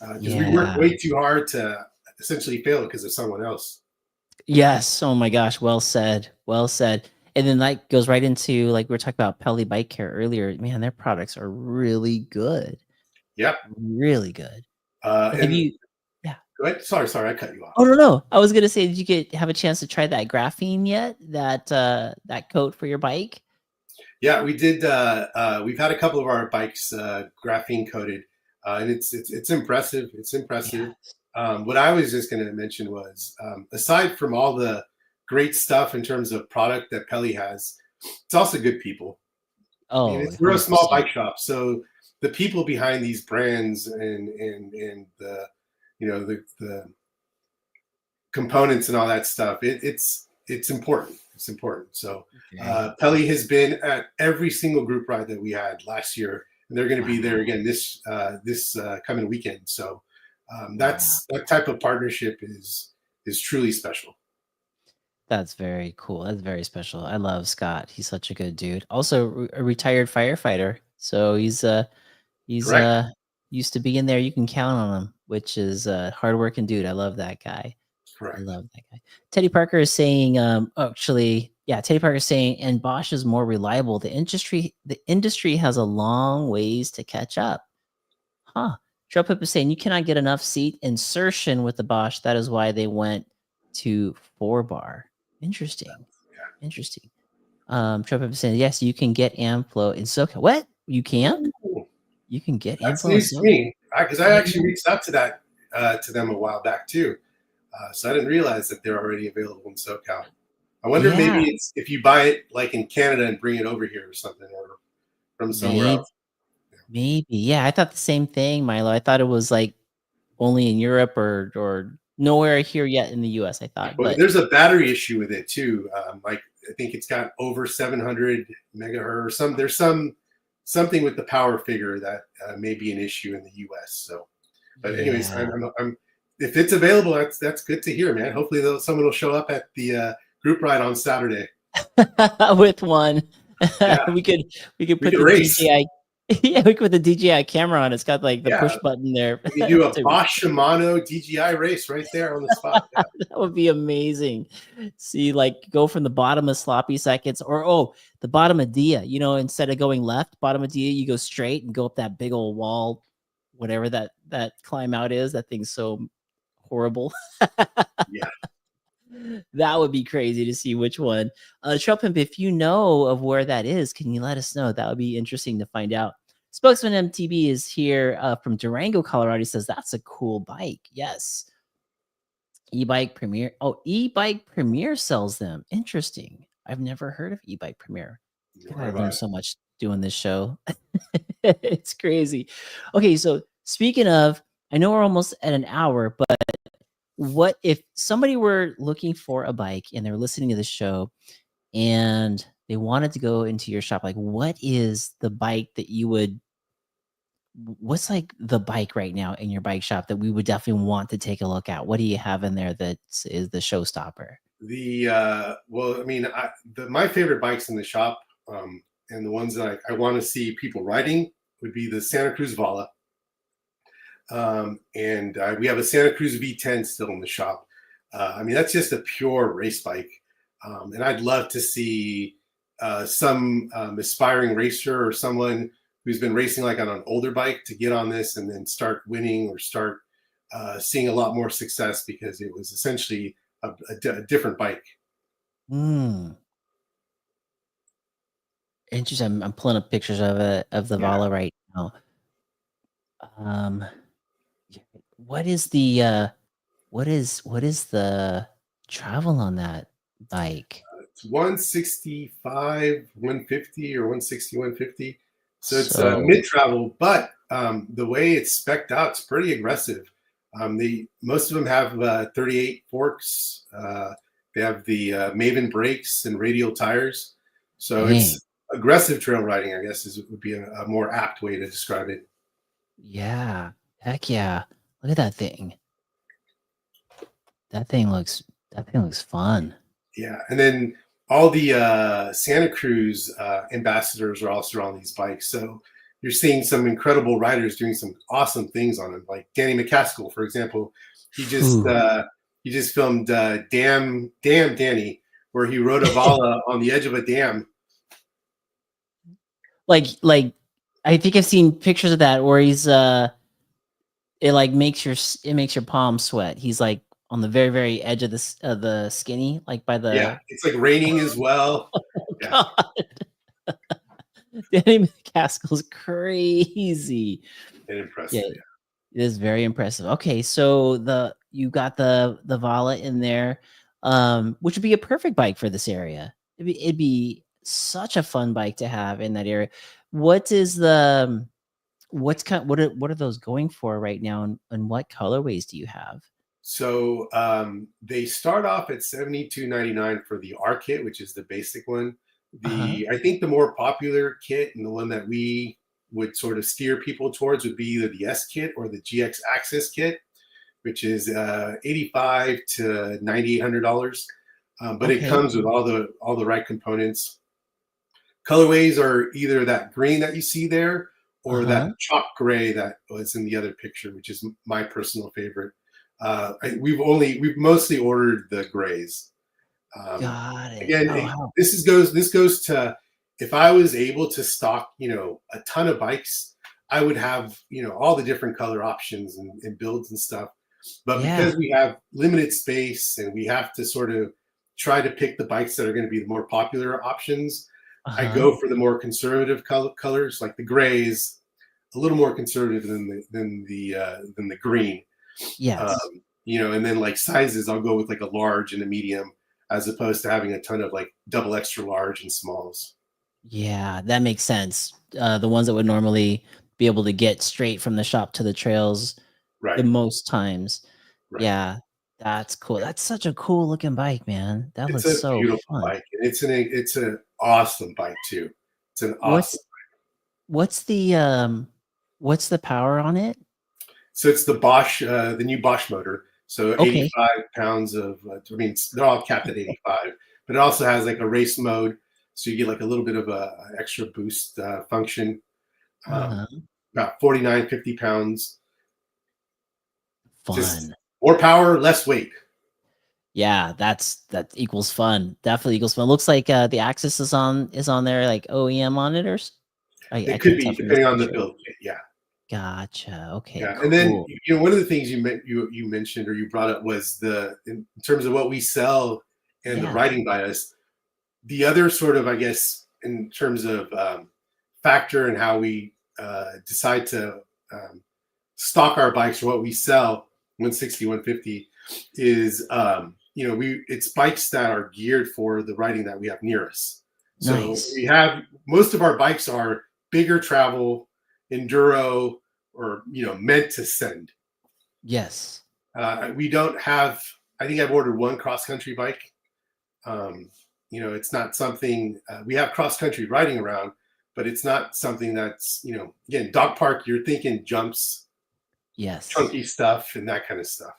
because we work Yeah. way too hard to essentially fail because of someone else. Yes. Oh my gosh. Well said. Well said. And then that goes right into like we were talking about Pelly Bike Care earlier. Man, their products are really good. Yep. Really good. Have And you? Yeah. go ahead. Sorry, I cut you off. Oh no. I was gonna say, did you have a chance to try that graphene yet? That coat for your bike? Yeah, we did. We've had a couple of our bikes graphene coated, and it's impressive. It's Yeah. impressive. What I was just going to mention was, aside from all the great stuff in terms of product that Pelly has, it's also good people. I mean, Oh, we're a small 100%. bike shop, so the people behind these brands and the the components and all that stuff, it's important. It's important. So Okay. Pelly has been at every single group ride that we had last year, and they're going to be there Wow. again this coming weekend. So Wow. that type of partnership is truly special. That's very cool. That's very special. I love Scott. He's such a good dude. Also a retired firefighter. So he's Correct. used to be in there. You can count on him, which is a hardworking dude. I love that guy. I Correct. love that guy. Teddy Parker is saying, actually, yeah, Teddy Parker is saying, and Bosch is more reliable. The industry has a long ways to catch up. Huh. Trail Pip is saying you cannot get enough seat insertion with the Bosch. That is why they went to 4-bar. Interesting. Interesting. Trail Pip is saying, yes, you can get Amplo in SoCal. What? You can? Ooh, You can get that's Amplo in news to SoCal? me, because I actually reached out to that to them a while back too. So I didn't realize that they're already available in SoCal. I wonder if Yeah, maybe it's if you buy it like in Canada and bring it over here or something, or from somewhere maybe. else. Maybe. Yeah, I thought the same thing, Milo. I thought it was like only in Europe or nowhere here yet in the US, I thought. But But there's a battery issue with it too. Like I think it's got over 700 megahertz or some. There's something with the power figure that may be an issue in the U.S. So, but anyways, yeah. I'm if it's available, that's good to hear, man. Hopefully, someone will show up at the group ride on Saturday. With one. Yeah, we could we put could the race. DJI yeah, we could put the DJI camera on. It's got like the Yeah, push button there. we could do a to Bosch Shimano DJI race right there on the spot. Yeah. That would be amazing. See, like go from the bottom of sloppy seconds, or oh, the bottom of Dia. You know, instead of going left, bottom of Dia, you go straight and go up that big old wall, whatever that climb out is. That thing's so horrible. Yeah. That would be crazy to see which one. Trail Pimp, if you know of where that is, can you let us know? That would be interesting to find out. Spokesman MTB is here from Durango, Colorado. He says that's a cool bike. Yes. E-Bike Premier. Oh, E-Bike Premier sells them. Interesting. I've never heard of E-Bike Premier. God, I learned so much doing this show. It's crazy. Okay, so speaking of, I know we're almost at an hour, but what if somebody were looking for a bike and they're listening to the show and they wanted to go into your shop? Like, what is the bike that you would what's like the bike right now in your bike shop that we would definitely want to take a look at? What do you have in there that is the showstopper? Well, I mean, my favorite bikes in the shop, and the ones that I want to see people riding would be the Santa Cruz Vala. And we have a Santa Cruz V10 still in the shop. I mean, that's just a pure race bike. And I'd love to see some aspiring racer or someone who's been racing like on an older bike to get on this and then start winning or start seeing a lot more success, because it was essentially a different bike. Hmm. Interesting. I'm pulling up pictures of the Yeah. Vala right now. Um, what is the what is the travel on that bike? It's 165, 150 or 160, 150. So it's So mid travel, but the way it's specced out, it's pretty aggressive. Most of them have 38 forks. They have the Maven brakes and radial tires. So dang. it's aggressive trail riding, I guess, would be a more apt way to describe it. Yeah. Heck yeah. Look at that thing. That thing looks fun. Yeah, and then all the Santa Cruz ambassadors are also on these bikes. So you're seeing some incredible riders doing some awesome things on them, like Danny McCaskill, for example. He just filmed Damn Danny, where he rode a Vala on the edge of a dam. Like I think I've seen pictures of that where he's it like makes your palms sweat. He's like on the very very edge of the skinny, like by the Yeah, it's like raining as well. Yeah. God. Danny McCaskill's crazy. And impressive. Yeah, Yeah. it is very impressive. Okay, so you got the Vala in there, which would be a perfect bike for this area. It'd be such a fun bike to have in that area. What is the what are those going for right now, and what colorways do you have? So they start off at $72.99 for the R kit, which is the basic one. I think the more popular kit and the one that we would sort of steer people towards would be either the S kit or the GX Access kit, which is $85 to $9,800. But it comes with all the right components. Colorways are either that green that you see there or that chalk gray that was in the other picture, which is my personal favorite. We've mostly ordered the grays. Got it. Again, this goes to, if I was able to stock, a ton of bikes, I would have, all the different color options and builds and stuff. But Yeah. because we have limited space and we have to sort of try to pick the bikes that are going to be the more popular options, I Uh-huh. go for the more conservative colors, like the gray is a little more conservative than the green. Yes. And then like sizes, I'll go with like a large and a medium, as opposed to having a ton of like double extra large and smalls. Yeah, that makes sense. The ones that would normally be able to get straight from the shop to the trails the Right, most times. right. Yeah, that's cool. That's such a cool looking bike, man. That It's looks a so beautiful fun. bike, and it's an awesome bike too. It's an awesome. What's what's the what's the power on it? So it's the new Bosch motor. So Okay. 85 pounds of, I mean, they're all capped at 85, but it also has like a race mode, so you get like a little bit of a extra boost function. Um, Uh-huh. about 49, 50 pounds, just Fun. more power, less weight. Yeah, that equals fun. Definitely equals fun. Looks like the Axis is on there, like OEM on it I It could can't tell be from this depending on the picture. build kit. Yeah. Gotcha. Okay, Yeah, and then cool. one of the things you mentioned or you brought up was in terms of what we sell and the Yeah. writing bias. The other sort of, I guess, in terms of factor and how we decide to stock our bikes or what we sell, 160, 150, is it's bikes that are geared for the riding that we have near us. So we Nice. have most of our bikes are bigger travel, enduro, or meant to send. Yes. We don't have. I think I've ordered one cross country bike. Um, it's not something we have cross country riding around, but it's not something that's again, dog park. You're thinking jumps, Yes. chunky stuff, and that kind of stuff.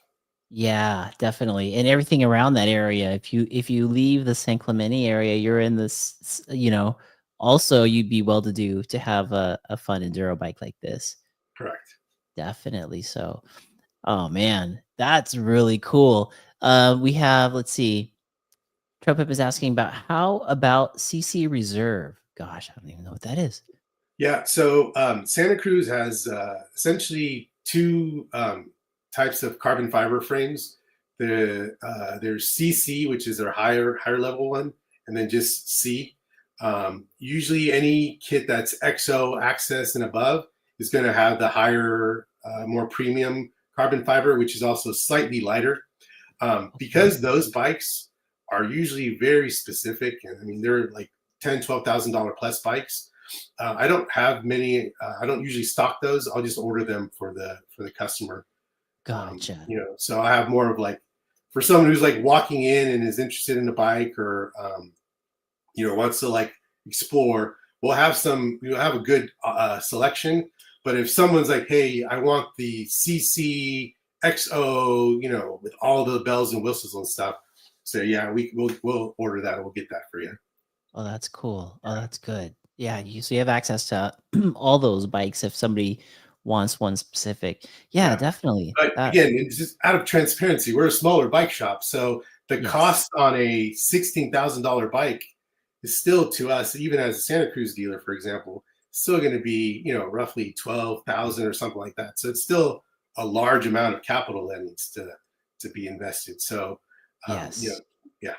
Yeah, definitely. And everything around that area. If you leave the San Clemente area, you're in also you'd be well to do to have a fun enduro bike like this. Correct. Definitely so. Oh man, that's really cool. We have, let's see. Tropip is asking about how about CC Reserve? Gosh, I don't even know what that is. Yeah. So Santa Cruz has essentially two types of carbon fiber frames. There's CC, which is their higher level one, and then just C. Usually, any kit that's XO Access and above is going to have the higher, more premium carbon fiber, which is also slightly lighter. Okay. Because those bikes are usually very specific, and I mean they're like $10,000, $12,000 plus bikes. I don't have many. I don't usually stock those. I'll just order them for the customer. Gotcha. So I have more of like for someone who's like walking in and is interested in a bike or wants to like explore. We'll have a good selection. But if someone's like, hey, I want the CC XO, with all the bells and whistles and stuff. So yeah, we'll order that and we'll get that for you. Oh, that's cool. Oh, Yeah. that's good. Yeah, so you have access to all those bikes if somebody wants one specific. Yeah, Yeah. definitely. But again, it's just out of transparency. We're a smaller bike shop, so the Yes. cost on a $16,000 bike is still to us, even as a Santa Cruz dealer, for example, still going to be roughly 12,000 or something like that. So it's still a large amount of capital that needs to be invested. So Yes. yeah,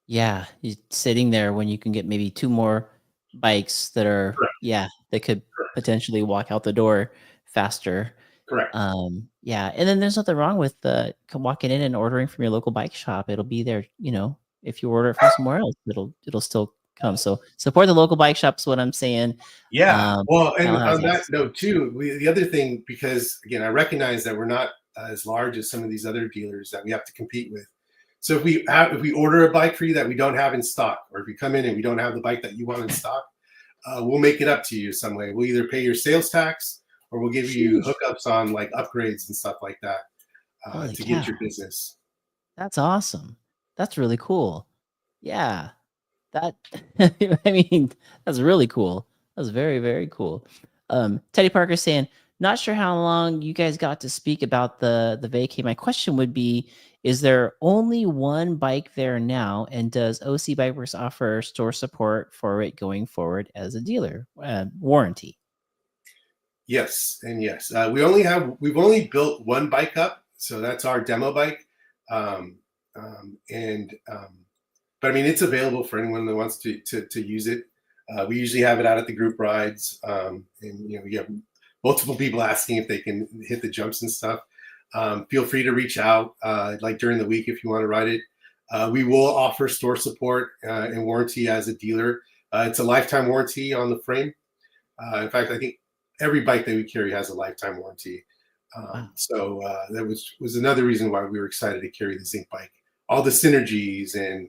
Yeah, you sitting there when you can get maybe 2 more bikes that are correct, yeah, that could correct, potentially walk out the door faster. correct. Yeah, and then there's nothing wrong with, walking in and ordering from your local bike shop. It'll be there, if you order it from somewhere else, it'll still come. So, support the local bike shops, what I'm saying. Yeah. Um, Well, and Cal has on that access. note too, the other thing, because again, I recognize that we're not as large as some of these other dealers that we have to compete with. So if we order a bike for you that we don't have in stock, or if you come in and we don't have the bike that you want in stock, we'll make it up to you some way. We'll either pay your sales tax or we'll give you Sheesh. hookups on like upgrades and stuff like that Holy to get cow. your business. That's awesome. That's really cool. Yeah. That I mean, that's really cool. That's very, very cool. Teddy Parker saying, "Not sure how long you guys got to speak about the vacay. My question would be, is there only one bike there now, and does OC Bikeworks offer store support for it going forward as a dealer warranty?" Yes, and yes. We've only built one bike up, so that's our demo bike. Um, and But I mean, it's available for anyone that wants to use it. We usually have it out at the group rides, and you have multiple people asking if they can hit the jumps and stuff. Feel free to reach out, like during the week if you want to ride it. We will offer store support and warranty as a dealer. It's a lifetime warranty on the frame. In fact, I think every bike that we carry has a lifetime warranty. Wow. That was another reason why we were excited to carry the Zinc bike. All the synergies and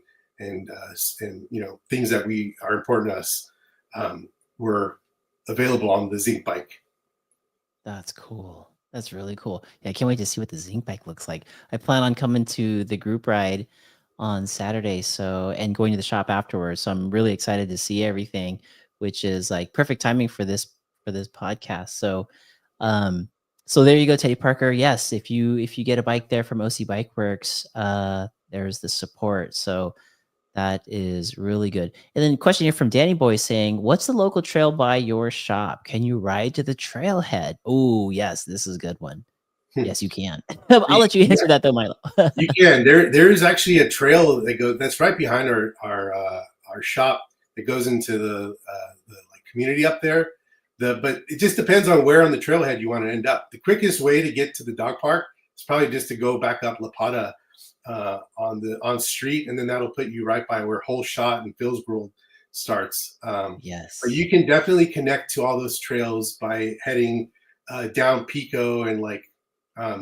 things that we are important to us were available on the Zinc bike. That's cool. That's really cool. Yeah, I can't wait to see what the Zinc bike looks like. I plan on coming to the group ride on Saturday, and going to the shop afterwards. So I'm really excited to see everything, which is like perfect timing for this podcast. Um, so there you go, Teddy Parker. Yes, if you get a bike there from OC Bike Works, there's the support. So that is really good. And then question here from Danny Boy saying, "What's the local trail by your shop? Can you ride to the trailhead?" Oh, yes, this is a good one. Yes, you can. I'll let you Yeah, answer that though, Milo. you can. There is actually a trail that's right behind our shop that goes into the like community up there. But it just depends on where on the trailhead you want to end up. The quickest way to get to the dog park is probably just to go back up La Pata on street, and then that'll put you right by where Whole Shot and Fillsboro starts. But Yes. you can definitely connect to all those trails by heading down Pico and like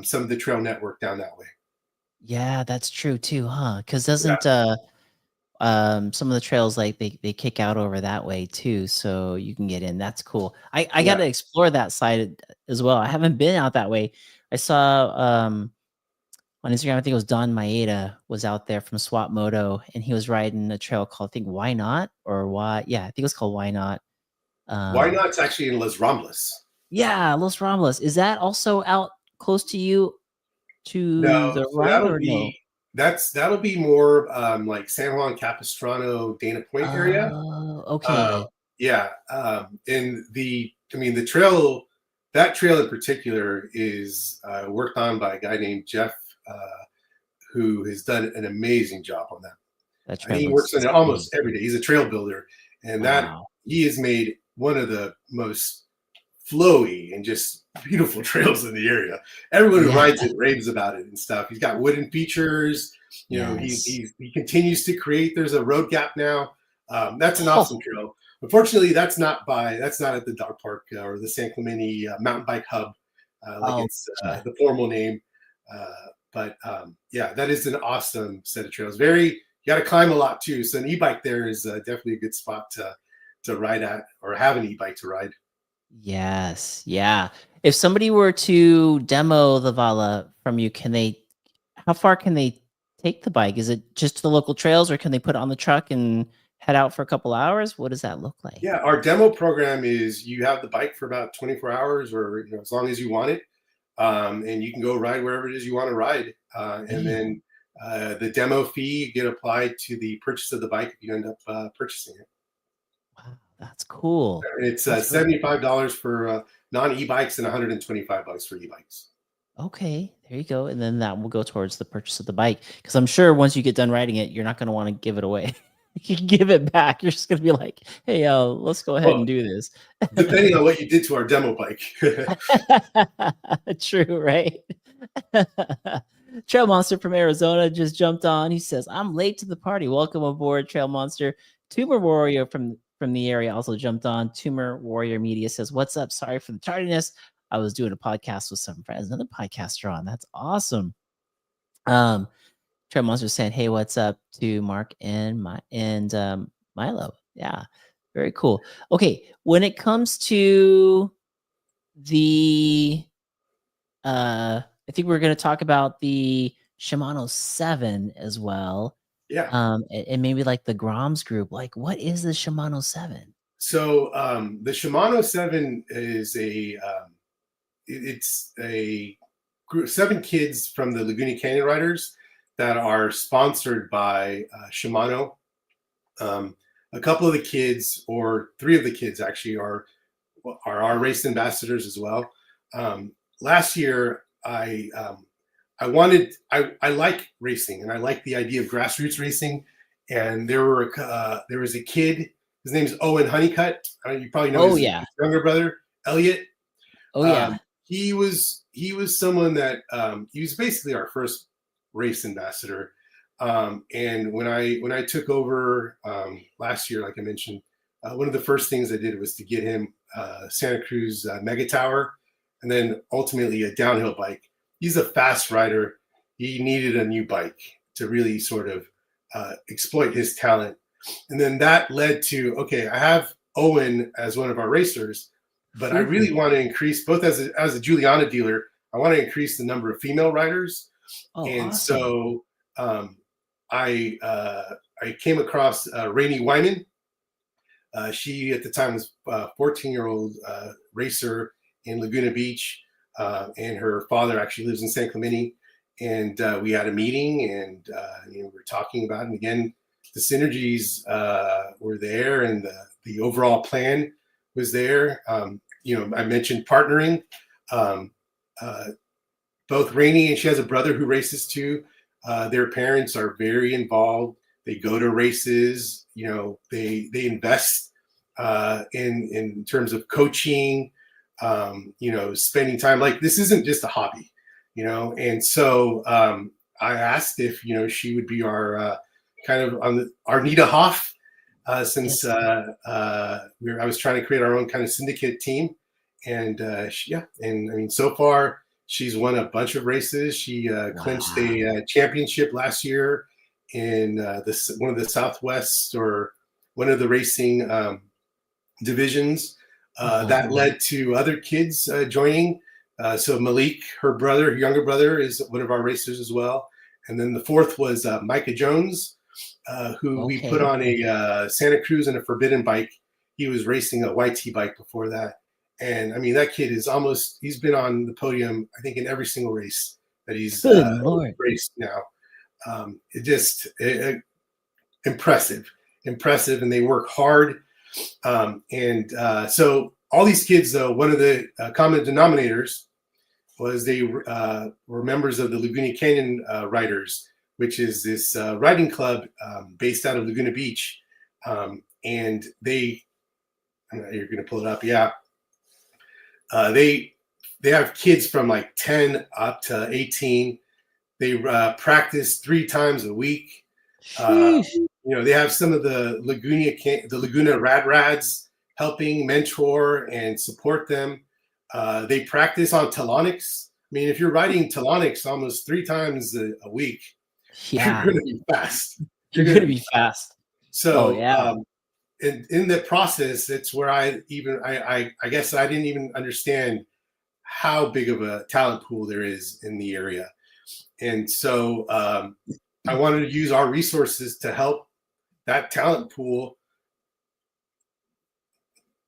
some of the trail network down that way. Yeah, that's true too, huh? Because Yeah, doesn't some of the trails like they kick out over that way too, so you can get in. That's cool. I got yeah. to explore that side as well. I haven't been out that way. I saw on Instagram, I think it was Don Maeda was out there from Swap Moto, and he was riding a trail called, I think, Why Not or Why? Yeah, I think it was called Why Not. Why Um, not? It's actually in Las Ramblas. yeah, Los Ramblas. Is that also out close to you No, to the so right or no? that'll be more like San Juan Capistrano, Dana Point area. Oh, Uh, okay. yeah, and the trail, that trail in particular is worked on by a guy named Jeff, who has done an amazing job on that. That trail He looks works on it sweet. almost every day. He's a trail builder, and that Wow. he has made one of the most flowy and just beautiful trails in the area. Everyone who Yeah. rides it raves about it and stuff. He's got wooden features. Yes. He continues to create. There's a road gap now. That's an Oh, awesome trail. Unfortunately, that's not at the dog park or the San Clemente Mountain Bike Hub, like oh, it's gotcha. the formal name. But yeah, that is an awesome set of trails. Very, you got to climb a lot too. So an e-bike there is definitely a good spot to ride at, or have an e-bike to ride. Yes. Yeah. If somebody were to demo the Vala from you, how far can they take the bike? Is it just to the local trails, or can they put it on the truck and head out for a couple hours? What does that look like? Yeah, our demo program is you have the bike for about 24 hours, or as long as you want it, and you can go ride wherever it is you want to ride. And Man, then the demo fee get applied to the purchase of the bike if you end up purchasing it. wow, that's cool. It's That's really $75 for non e-bikes and $125 for e-bikes. okay. There you go. And then that will go towards the purchase of the bike. Because I'm sure once you get done riding it, you're not going to want to give it away. You can give it back. You're just going to be like, hey, let's go ahead and Well, do this. depending on what you did to our demo bike. True, right? Trail Monster from Arizona just jumped on. He says, "I'm late to the party. Welcome aboard, Trail Monster." Tumor Warrior from the area also jumped on. Tumor Warrior Media says, "What's up? Sorry for the tardiness. I was doing a podcast with some friends. Another podcaster on. That's awesome." Um, Trail Monster saying, "Hey, what's up to Mark and Milo?" Yeah, very cool. Okay, when it comes to the I think we're going to talk about the Shimano 7 as well. Yeah. And maybe like the Groms group. Like, what is the Shimano 7? So the Shimano 7 is it's a group, 7 kids from the Laguna Canyon Riders that are sponsored by Shimano. A couple of the kids, or 3 of the kids actually, are are our race ambassadors as well. Last year, I like racing, and I like the idea of grassroots racing. And there was a kid. His name's Owen Honeycutt. You probably know his younger brother, Elliot. Oh yeah. He was someone that he was basically our first race ambassador. And when I took over last year, like I mentioned, one of the first things I did was to get him Santa Cruz Mega Tower, and then ultimately a downhill bike. He's a fast rider. He needed a new bike to really sort of exploit his talent. And then that led to, okay, I have Owen as one of our racers, but I really want to increase, both as a Juliana dealer, I want to increase the number of female riders. And awesome. So I came across Rainey Wyman. She at the time was a 14-year-old racer in Laguna Beach, and her father actually lives in San Clemente. And we had a meeting, and we were talking about it. And again, the synergies were there, and the overall plan was there. I mentioned partnering. Both Rainey, and she has a brother who races too. Their parents are very involved. They go to races. They invest in terms of coaching. Spending time. Like, this isn't just a hobby, And so I asked if she would be our kind of on our Nita Hoff, since I was trying to create our own kind of syndicate team, and so far she's won a bunch of races. She clinched a championship last year in one of the Southwest, or one of the racing divisions. That led to other kids joining. So Malik, her younger brother, is one of our racers as well. And then the fourth was Micah Jones, who we put on a Santa Cruz and a Forbidden bike. He was racing a YT bike before that. And I mean, that kid he's been on the podium, I think, in every single race that he's raced now. Impressive. And they work hard. So all these kids, though, one of the common denominators was they were members of the Laguna Canyon Riders, which is this riding club based out of Laguna Beach. And you're going to pull it up. Yeah. They have kids from like 10 up to 18. They practice 3 times a week. They have some of the Laguna Rads helping mentor and support them. They practice on Telonics. I mean, if you're riding Telonics almost 3 times a week, you're going to be fast. You're going to be fast. So, in the process, it's where I guess I didn't even understand how big of a talent pool there is in the area. And so I wanted to use our resources to help that talent pool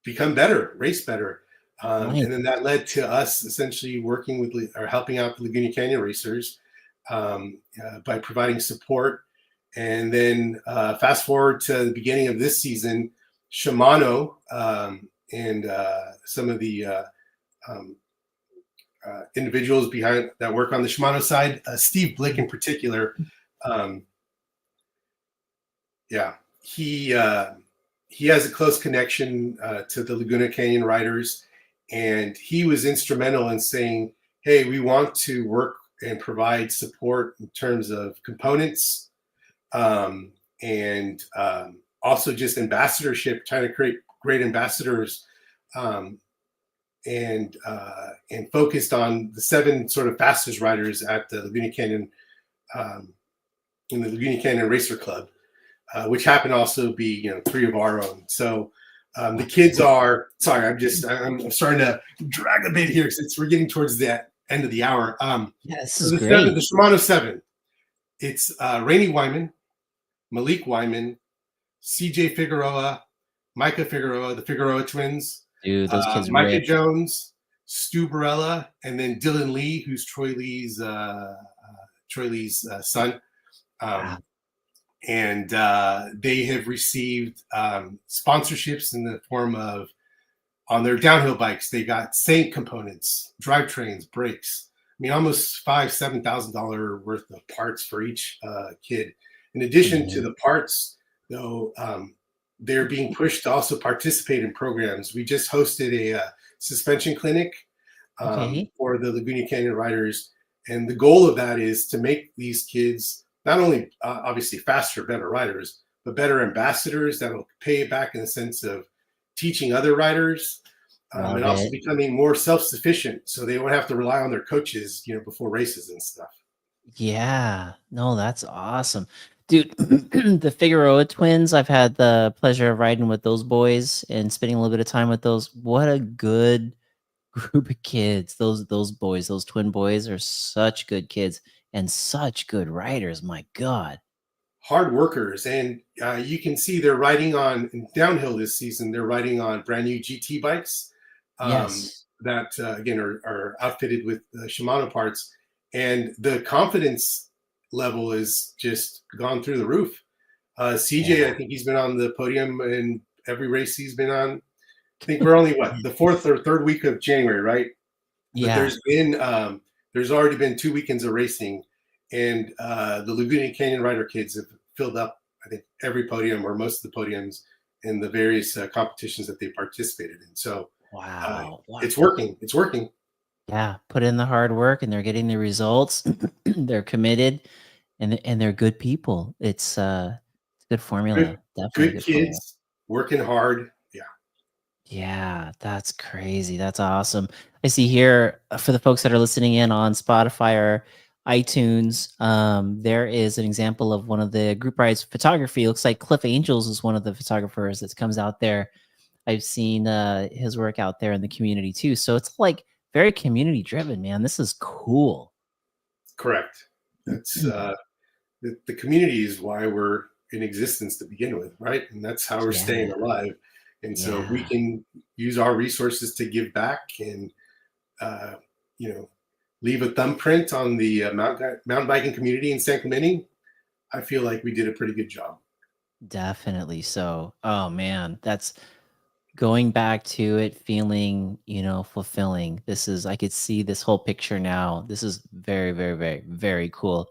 become better, race better. And then that led to us essentially working with or helping out the Laguna Canyon racers by providing support. And then fast forward to the beginning of this season, Shimano and some of the individuals behind that work on the Shimano side, Steve Blick in particular, he has a close connection to the Laguna Canyon riders, and he was instrumental in saying, hey, we want to work and provide support in terms of components, and also just ambassadorship, trying to create great ambassadors, and focused on the 7 sort of fastest riders at the Laguna Canyon, in the Laguna Canyon Racer Club, which happened to also be 3 of our own. So the kids are I'm starting to drag a bit here because we're getting towards the end of the hour. This is great. The Shimano 7. It's Rainey Wyman, Malik Wyman, CJ Figueroa, Micah Figueroa, the Figueroa twins. Dude, those kids Micah rip. Jones, Stu Barella, and then Dylan Lee, who's Troy Lee's son. And they have received sponsorships in the form of On their downhill bikes, they got same components, drivetrains, brakes. I mean, almost $7,000 worth of parts for each kid. In addition to Man. the parts, though, they're being pushed to also participate in programs. We just hosted a suspension clinic Okay. for the Laguna Canyon riders, and the goal of that is to make these kids not only obviously faster, better riders, but better ambassadors that'll pay it back in the sense of teaching other riders, and Love also it. becoming more self-sufficient so they won't have to rely on their coaches, before races and stuff. Yeah. No, that's awesome. Dude, the Figueroa twins, I've had the pleasure of riding with those boys and spending a little bit of time with those. What a good group of kids. Those boys, those twin boys are such good kids and such good riders. My God. Hard workers, and you can see they're riding on downhill this season. They're riding on brand new GT bikes Yes. that again are outfitted with Shimano parts, and the confidence level is just gone through the roof. CJ, I Yeah. think he's been on the podium in every race he's been on. I think we're only what, the fourth or third week of January, right? But Yeah. there's already been 2 weekends of racing, and the Laguna Canyon Rider kids have filled up, I think, every podium or most of the podiums in the various competitions that they participated in. So uh, Wow. Wow. it's working. It's working. Yeah. Put in the hard work and they're getting the results. They're committed and they're good people. It's a good Good, formula. Definitely a good good formula. kids working hard. Yeah, Yeah, that's crazy. That's awesome. I see here for the folks that are listening in on Spotify or iTunes, there is an example of one of the group rides photography. It looks like Cliff Angels is one of the photographers that comes out there. I've seen his work out there in the community too. So it's like very community driven, man. This is cool. correct. That's the community is why we're in existence to begin with, right? And that's how we're staying Yeah, alive. And so if we yeah. can use our resources to give back and uh, you know leave a thumbprint on the mountain biking community in San Clemente, I feel like we did a pretty good job. Definitely so. Oh man, that's going back to it feeling, fulfilling. I could see this whole picture now. This is very, very, very, very cool.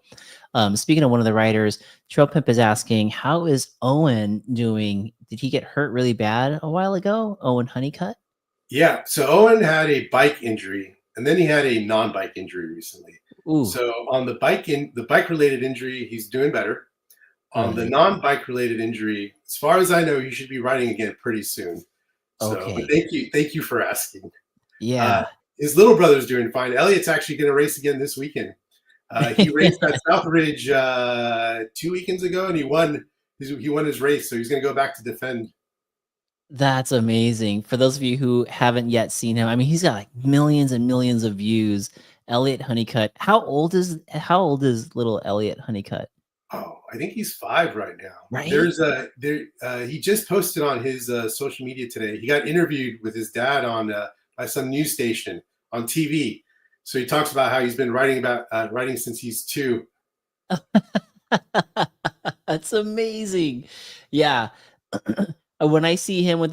Speaking of one of the writers, Trail Pimp is asking, how is Owen doing? Did he get hurt really bad a while ago? Owen Honeycutt? Yeah. So Owen had a bike injury, and then he had a non-bike injury recently. Ooh, So on the bike related injury, he's doing better. On the good. non-bike related injury, as far as I know, he should be riding again pretty soon. So, but Okay. thank you for asking. Uh, Yeah. his little brother's doing fine. Elliot's actually going to race again this weekend. He raced at Southridge 2 weekends ago, and he won. He won his race, so he's going to go back to defend. That's amazing. For those of you who haven't yet seen him, I mean, he's got like millions and millions of views. Elliot Honeycutt. How old is little Elliot Honeycutt? Oh, I think he's 5 right now. Right? There's a there. He just posted on his social media today. He got interviewed with his dad on by some news station on TV. So he talks about how he's been writing since he's 2. That's amazing. Yeah. When I see him with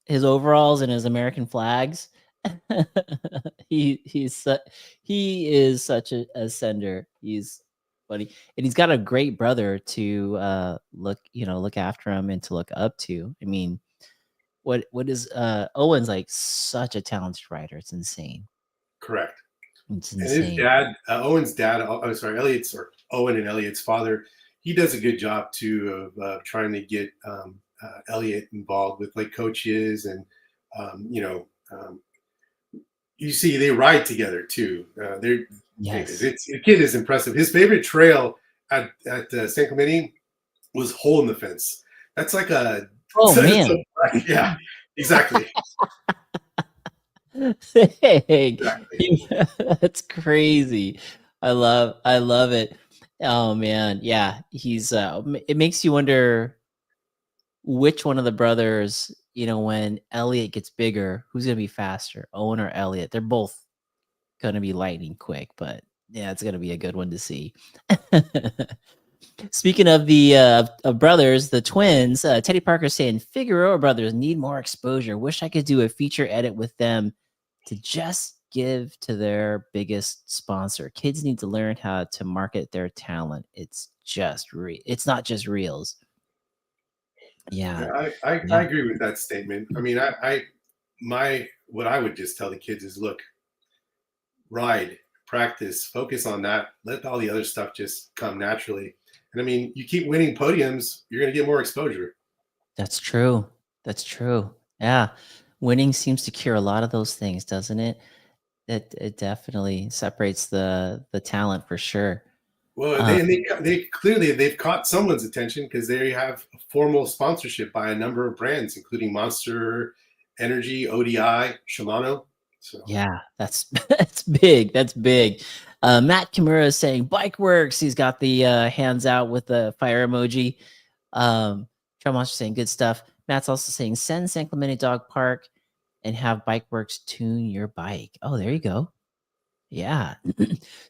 his overalls and his American flags, he is such a sender. He's funny. And he's got a great brother to look after him and to look up to. I mean, what is Owen's like such a talented writer. It's insane. Correct. It's And his insane. dad, Owen's dad, I'm sorry, Elliot's or Owen and Elliot's father, he does a good job too of trying to get Elliot involved with like coaches and um, you see they ride together too. They're anyways, Yes. it's the kid is impressive. His favorite trail at San Clemente was hole in the fence. That's like a, Oh it's man. a yeah, exactly, Dang. exactly. That's crazy. I love it. Oh man, yeah. It makes you wonder which one of the brothers, when Elliot gets bigger, who's gonna be faster, Owen or Elliot? They're both gonna be lightning quick, but yeah, it's gonna be a good one to see. Speaking of the of brothers, the twins, Teddy Parker saying Figueroa brothers need more exposure. Wish I could do a feature edit with them to just give to their biggest sponsor. Kids need to learn how to market their talent. It's not just reels. Yeah. Yeah, I Yeah. agree with that statement. I mean, what I would just tell the kids is, look, ride, practice, focus on that. Let all the other stuff just come naturally. And I mean, you keep winning podiums, you're going to get more exposure. That's true. That's true. Yeah. Winning seems to cure a lot of those things, doesn't it? It definitely separates the talent for sure. Well, Um, they clearly they've caught someone's attention because they have a formal sponsorship by a number of brands, including Monster Energy, ODI, Shimano. So yeah, that's that's big. That's big. Matt Kimura is saying bike works. He's got the hands out with the fire emoji. Trail Monster saying good stuff. Matt's also saying send San Clemente Dog Park and have Bike Works tune your bike. Oh, there you go. Yeah.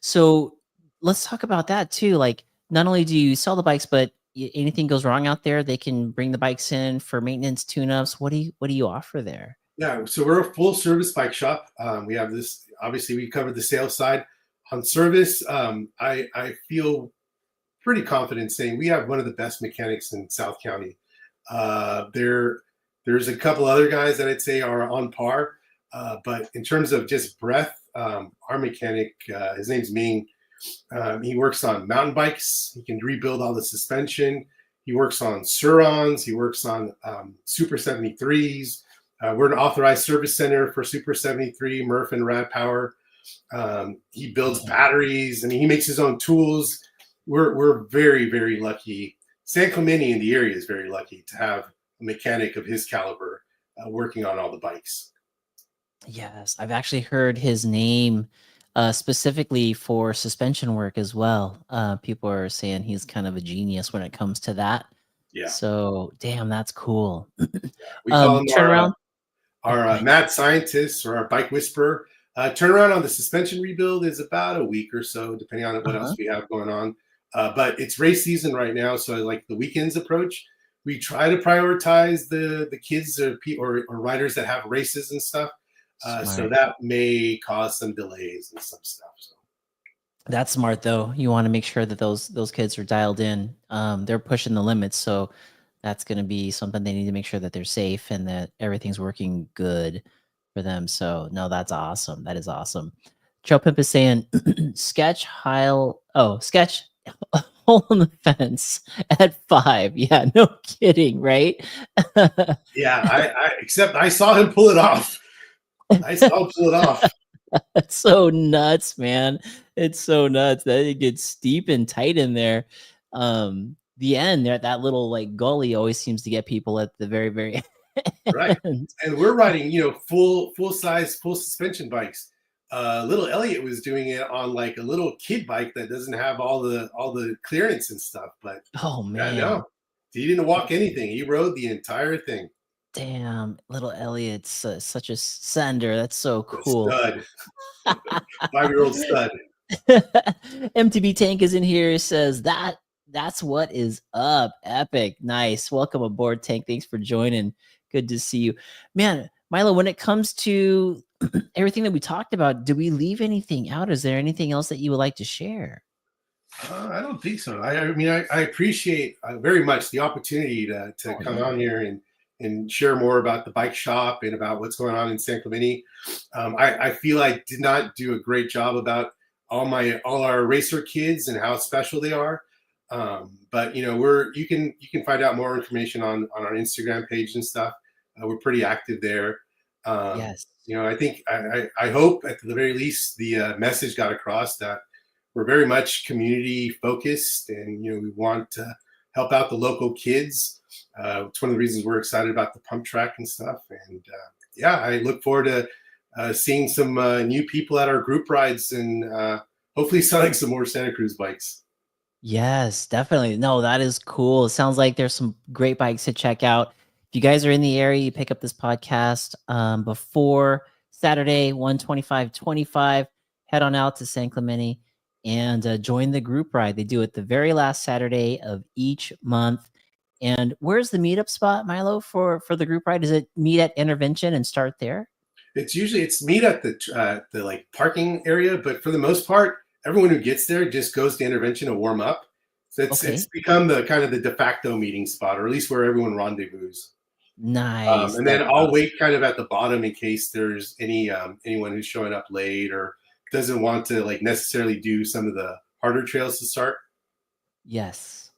So let's talk about that too. Like, not only do you sell the bikes, but anything goes wrong out there, they can bring the bikes in for maintenance, tune-ups. What do you offer there? yeah, so we're a full service bike shop. We have this. Obviously, we covered the sales side. On service, I feel pretty confident saying we have one of the best mechanics in South County. There's a couple other guys that I'd say are on par, but in terms of just breadth, our mechanic, his name's Ming. He works on mountain bikes. He can rebuild all the suspension. He works on Surons. He works on Super 73s. We're an authorized service center for Super 73, Murph, and Rad Power. He builds batteries. I mean, he makes his own tools. We're very, very lucky. San Clemente in the area is very lucky to have a mechanic of his caliber working on all the bikes. Yes, I've actually heard his name specifically for suspension work as well. People are saying he's kind of a genius when it comes to that. Yeah, So, damn, that's cool. we call him Turnaround. Oh, go ahead. mad scientist or our bike whisperer. Turnaround on the suspension rebuild is about a week or so, depending on what Uh-huh. else we have going on. But it's race season right now, so like the weekends approach, we try to prioritize the kids or riders that have races and stuff. So Smart. that may cause some delays and some stuff. So That's smart though. You want to make sure that those kids are dialed in. They're pushing the limits, so that's going to be something they need to make sure that they're safe and that everything's working good for them. So no, that's awesome. That is awesome. Joe Pimp is saying sketch hole in the fence at 5. Yeah, no kidding, right? yeah, I except I saw him pull it off. I saw him pull it off. That's so nuts, man. It's so nuts that it gets steep and tight in there. The end there, that little like gully always seems to get people at the very, very Right. end. And we're riding, full size, full suspension bikes. Little Elliot was doing it on like a little kid bike that doesn't have all the clearance and stuff. But Oh yeah, man. no, he didn't walk anything. He rode the entire thing. Damn, little Elliot's such a sender. That's so A cool. stud, 5-year-old stud. MTB Tank is in here. Says that's what is up. Epic, nice. Welcome aboard, Tank. Thanks for joining. Good to see you, man. Milo, when it comes to everything that we talked about, do we leave anything out? Is there anything else that you would like to share? I don't think so. I mean, I appreciate very much the opportunity to Oh come yeah. on here and share more about the bike shop and about what's going on in San Clemente. I feel I did not do a great job about all our racer kids and how special they are. But you can find out more information on our Instagram page and stuff. We're pretty active there. Yes. I think I hope at the very least the message got across that we're very much community focused, and we want to help out the local kids. It's one of the reasons we're excited about the pump track and stuff. And yeah, I look forward to seeing some new people at our group rides and hopefully selling some more Santa Cruz bikes. Yes, definitely. No, that is cool. It sounds like there's some great bikes to check out. If you guys are in the area, you pick up this podcast before Saturday, 125 25. Head on out to San Clemente. and join the group ride. They do it the very last Saturday of each month. And where's the meetup spot, Milo, for the group ride? Is it meet at Intervention and start there? It's meet at the like parking area, but for the most part, everyone who gets there just goes to Intervention to warm up. So it's Okay, become the kind of the de facto meeting spot, or at least where everyone rendezvous. nice. And then That's I'll awesome. wait kind of at the bottom in case there's anyone who's showing up late or doesn't want to like necessarily do some of the harder trails to start. Yes.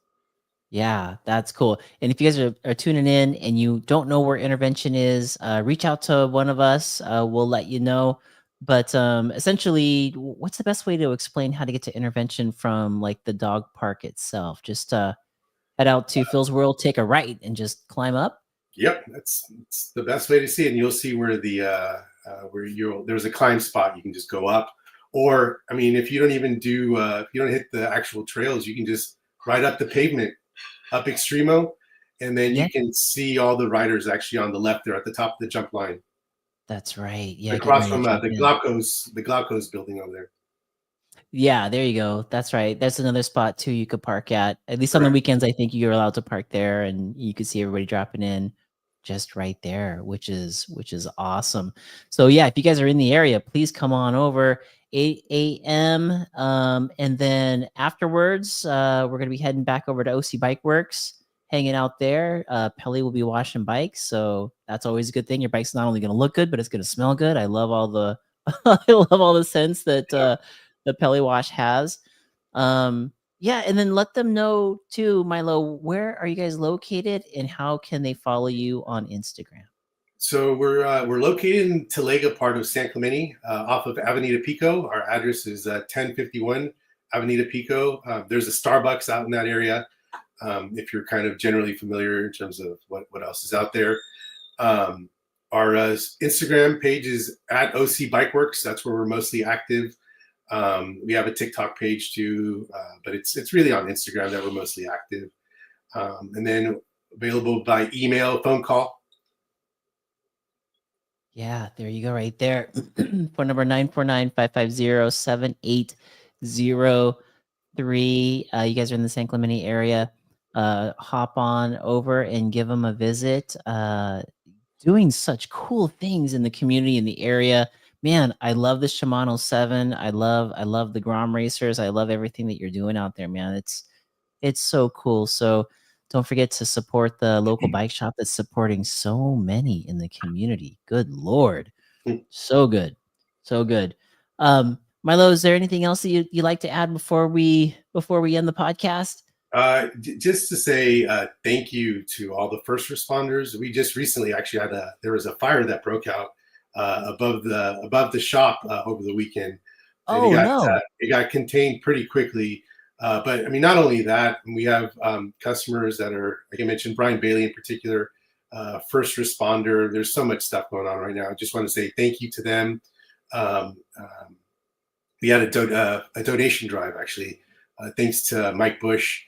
Yeah, that's cool. And if you guys are tuning in and you don't know where intervention is, reach out to one of us. We'll let you know. But essentially, what's the best way to explain how to get to intervention from like the dog park itself? Just head out to Phil's World, take a right, and just climb up. Yep, that's the best way to see it. And you'll see where there's a climb spot. You can just go up, or I mean, if you don't even do if you don't hit the actual trails, you can just ride up the pavement up Extremo, and then Yeah, you can see all the riders actually on the left there at the top of the jump line, that's right. Yeah, getting across ready to from jump the in. Glaucos building over there. Yeah, there you go. That's right. That's another spot too you could park at least on the Correct. weekends, I think you're allowed to park there and you could see everybody dropping in just right there, which is awesome. So yeah, if you guys are in the area, please come on over 8 a.m. And then afterwards, we're gonna be heading back over to OC Bike Works, hanging out there. Pelly will be washing bikes, so that's always a good thing. Your bike's not only gonna look good, but it's gonna smell good. I love all the I love all the scents that Yeah. the Pelly Wash has. Yeah, and then let them know too, Milo, where are you guys located and how can they follow you on Instagram? So we're located in Talega, part of San Clemente, off of Avenida Pico. Our address is 1051 Avenida Pico. There's a Starbucks out in that area. If you're kind of generally familiar in terms of what else is out there. Um, our Instagram page is at OC Bikeworks. That's where we're mostly active. We have a TikTok page too, but it's really on Instagram that we're mostly active. And then available by email, phone call. Yeah, there you go right there. Phone number 949-550-7803. You guys are in the San Clemente area. Hop on over and give them a visit. Doing such cool things in the community in the area. Man, I love the Shimano 7. I love the Grom Racers. I love everything that you're doing out there, man. It's so cool. So don't forget to support the local bike shop that's supporting so many in the community. Good Lord. So good. So good. Milo, is there anything else that you like to add before we end the podcast? Just to say thank you to all the first responders. We just recently actually there was a fire that broke out above the shop over the weekend, and Oh no. it got contained pretty quickly. But I mean, not only that, we have customers that are, like I mentioned, Brian Bailey in particular, first responder. There's so much stuff going on right now. I just want to say thank you to them. Um, we had a donation drive actually, thanks to Mike Bush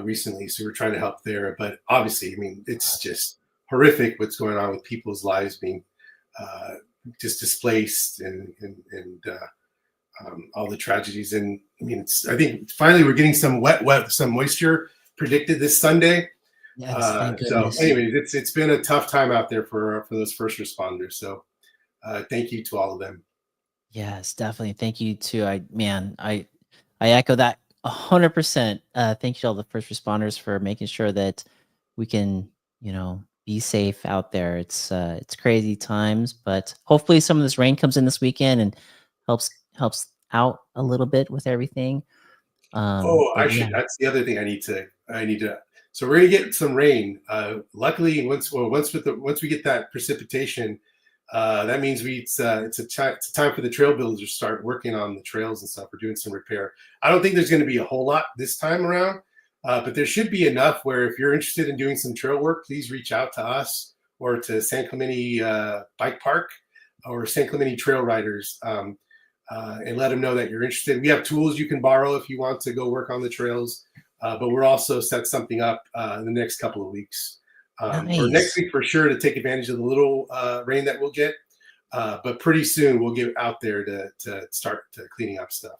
recently. So we're trying to help there. But obviously, I mean, it's just horrific what's going on with people's lives being uh, just displaced and all the tragedies. And I mean, I think finally we're getting some some moisture predicted this Sunday. Yes, thank So, goodness. anyways, it's been a tough time out there for those first responders. So, thank you to all of them. Yes, definitely. Thank you too. I echo that 100%. Thank you to all the first responders for making sure that we can, be safe out there. It's crazy times, but hopefully some of this rain comes in this weekend and helps out a little bit with everything. Oh, But yeah, that's the other thing I need to. So we're gonna get some rain. Luckily, once we get that precipitation, that means it's a time for the trail builders to start working on the trails and stuff. We're doing some repair. I don't think there's going to be a whole lot this time around, but there should be enough where if you're interested in doing some trail work, please reach out to us or to San Clemente Bike Park or San Clemente Trail Riders. And let them know that you're interested. We have tools you can borrow if you want to go work on the trails, but we're also set something up in the next couple of weeks, or next nice. week for sure, to take advantage of the little rain that we'll get. But pretty soon we'll get out there to start cleaning up stuff.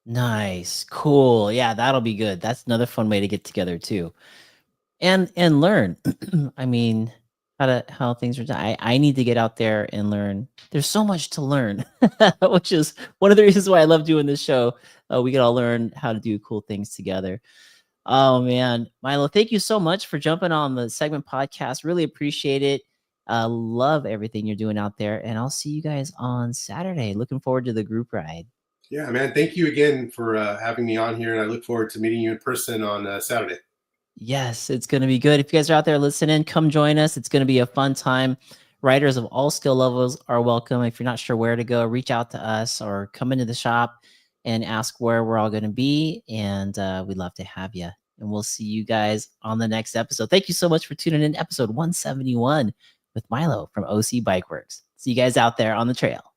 Nice. Cool. Yeah, that'll be good. That's another fun way to get together too. And learn. I mean, how things are done. I need to get out there and learn. There's so much to learn, which is one of the reasons why I love doing this show. We can all learn how to do cool things together. Oh man, Milo, thank you so much for jumping on the segment podcast. Really appreciate it. Love everything you're doing out there, and I'll see you guys on Saturday. Looking forward to the group ride. Yeah, man. Thank you again for having me on here, and I look forward to meeting you in person on Saturday. Yes, it's going to be good. If you guys are out there listening, come join us. It's going to be a fun time. Writers of all skill levels are welcome. If you're not sure where to go, reach out to us or come into the shop and ask where we're all going to be. And we'd love to have you. And we'll see you guys on the next episode. Thank you so much for tuning in, episode 171 with Milo from OC Bike Works. See you guys out there on the trail.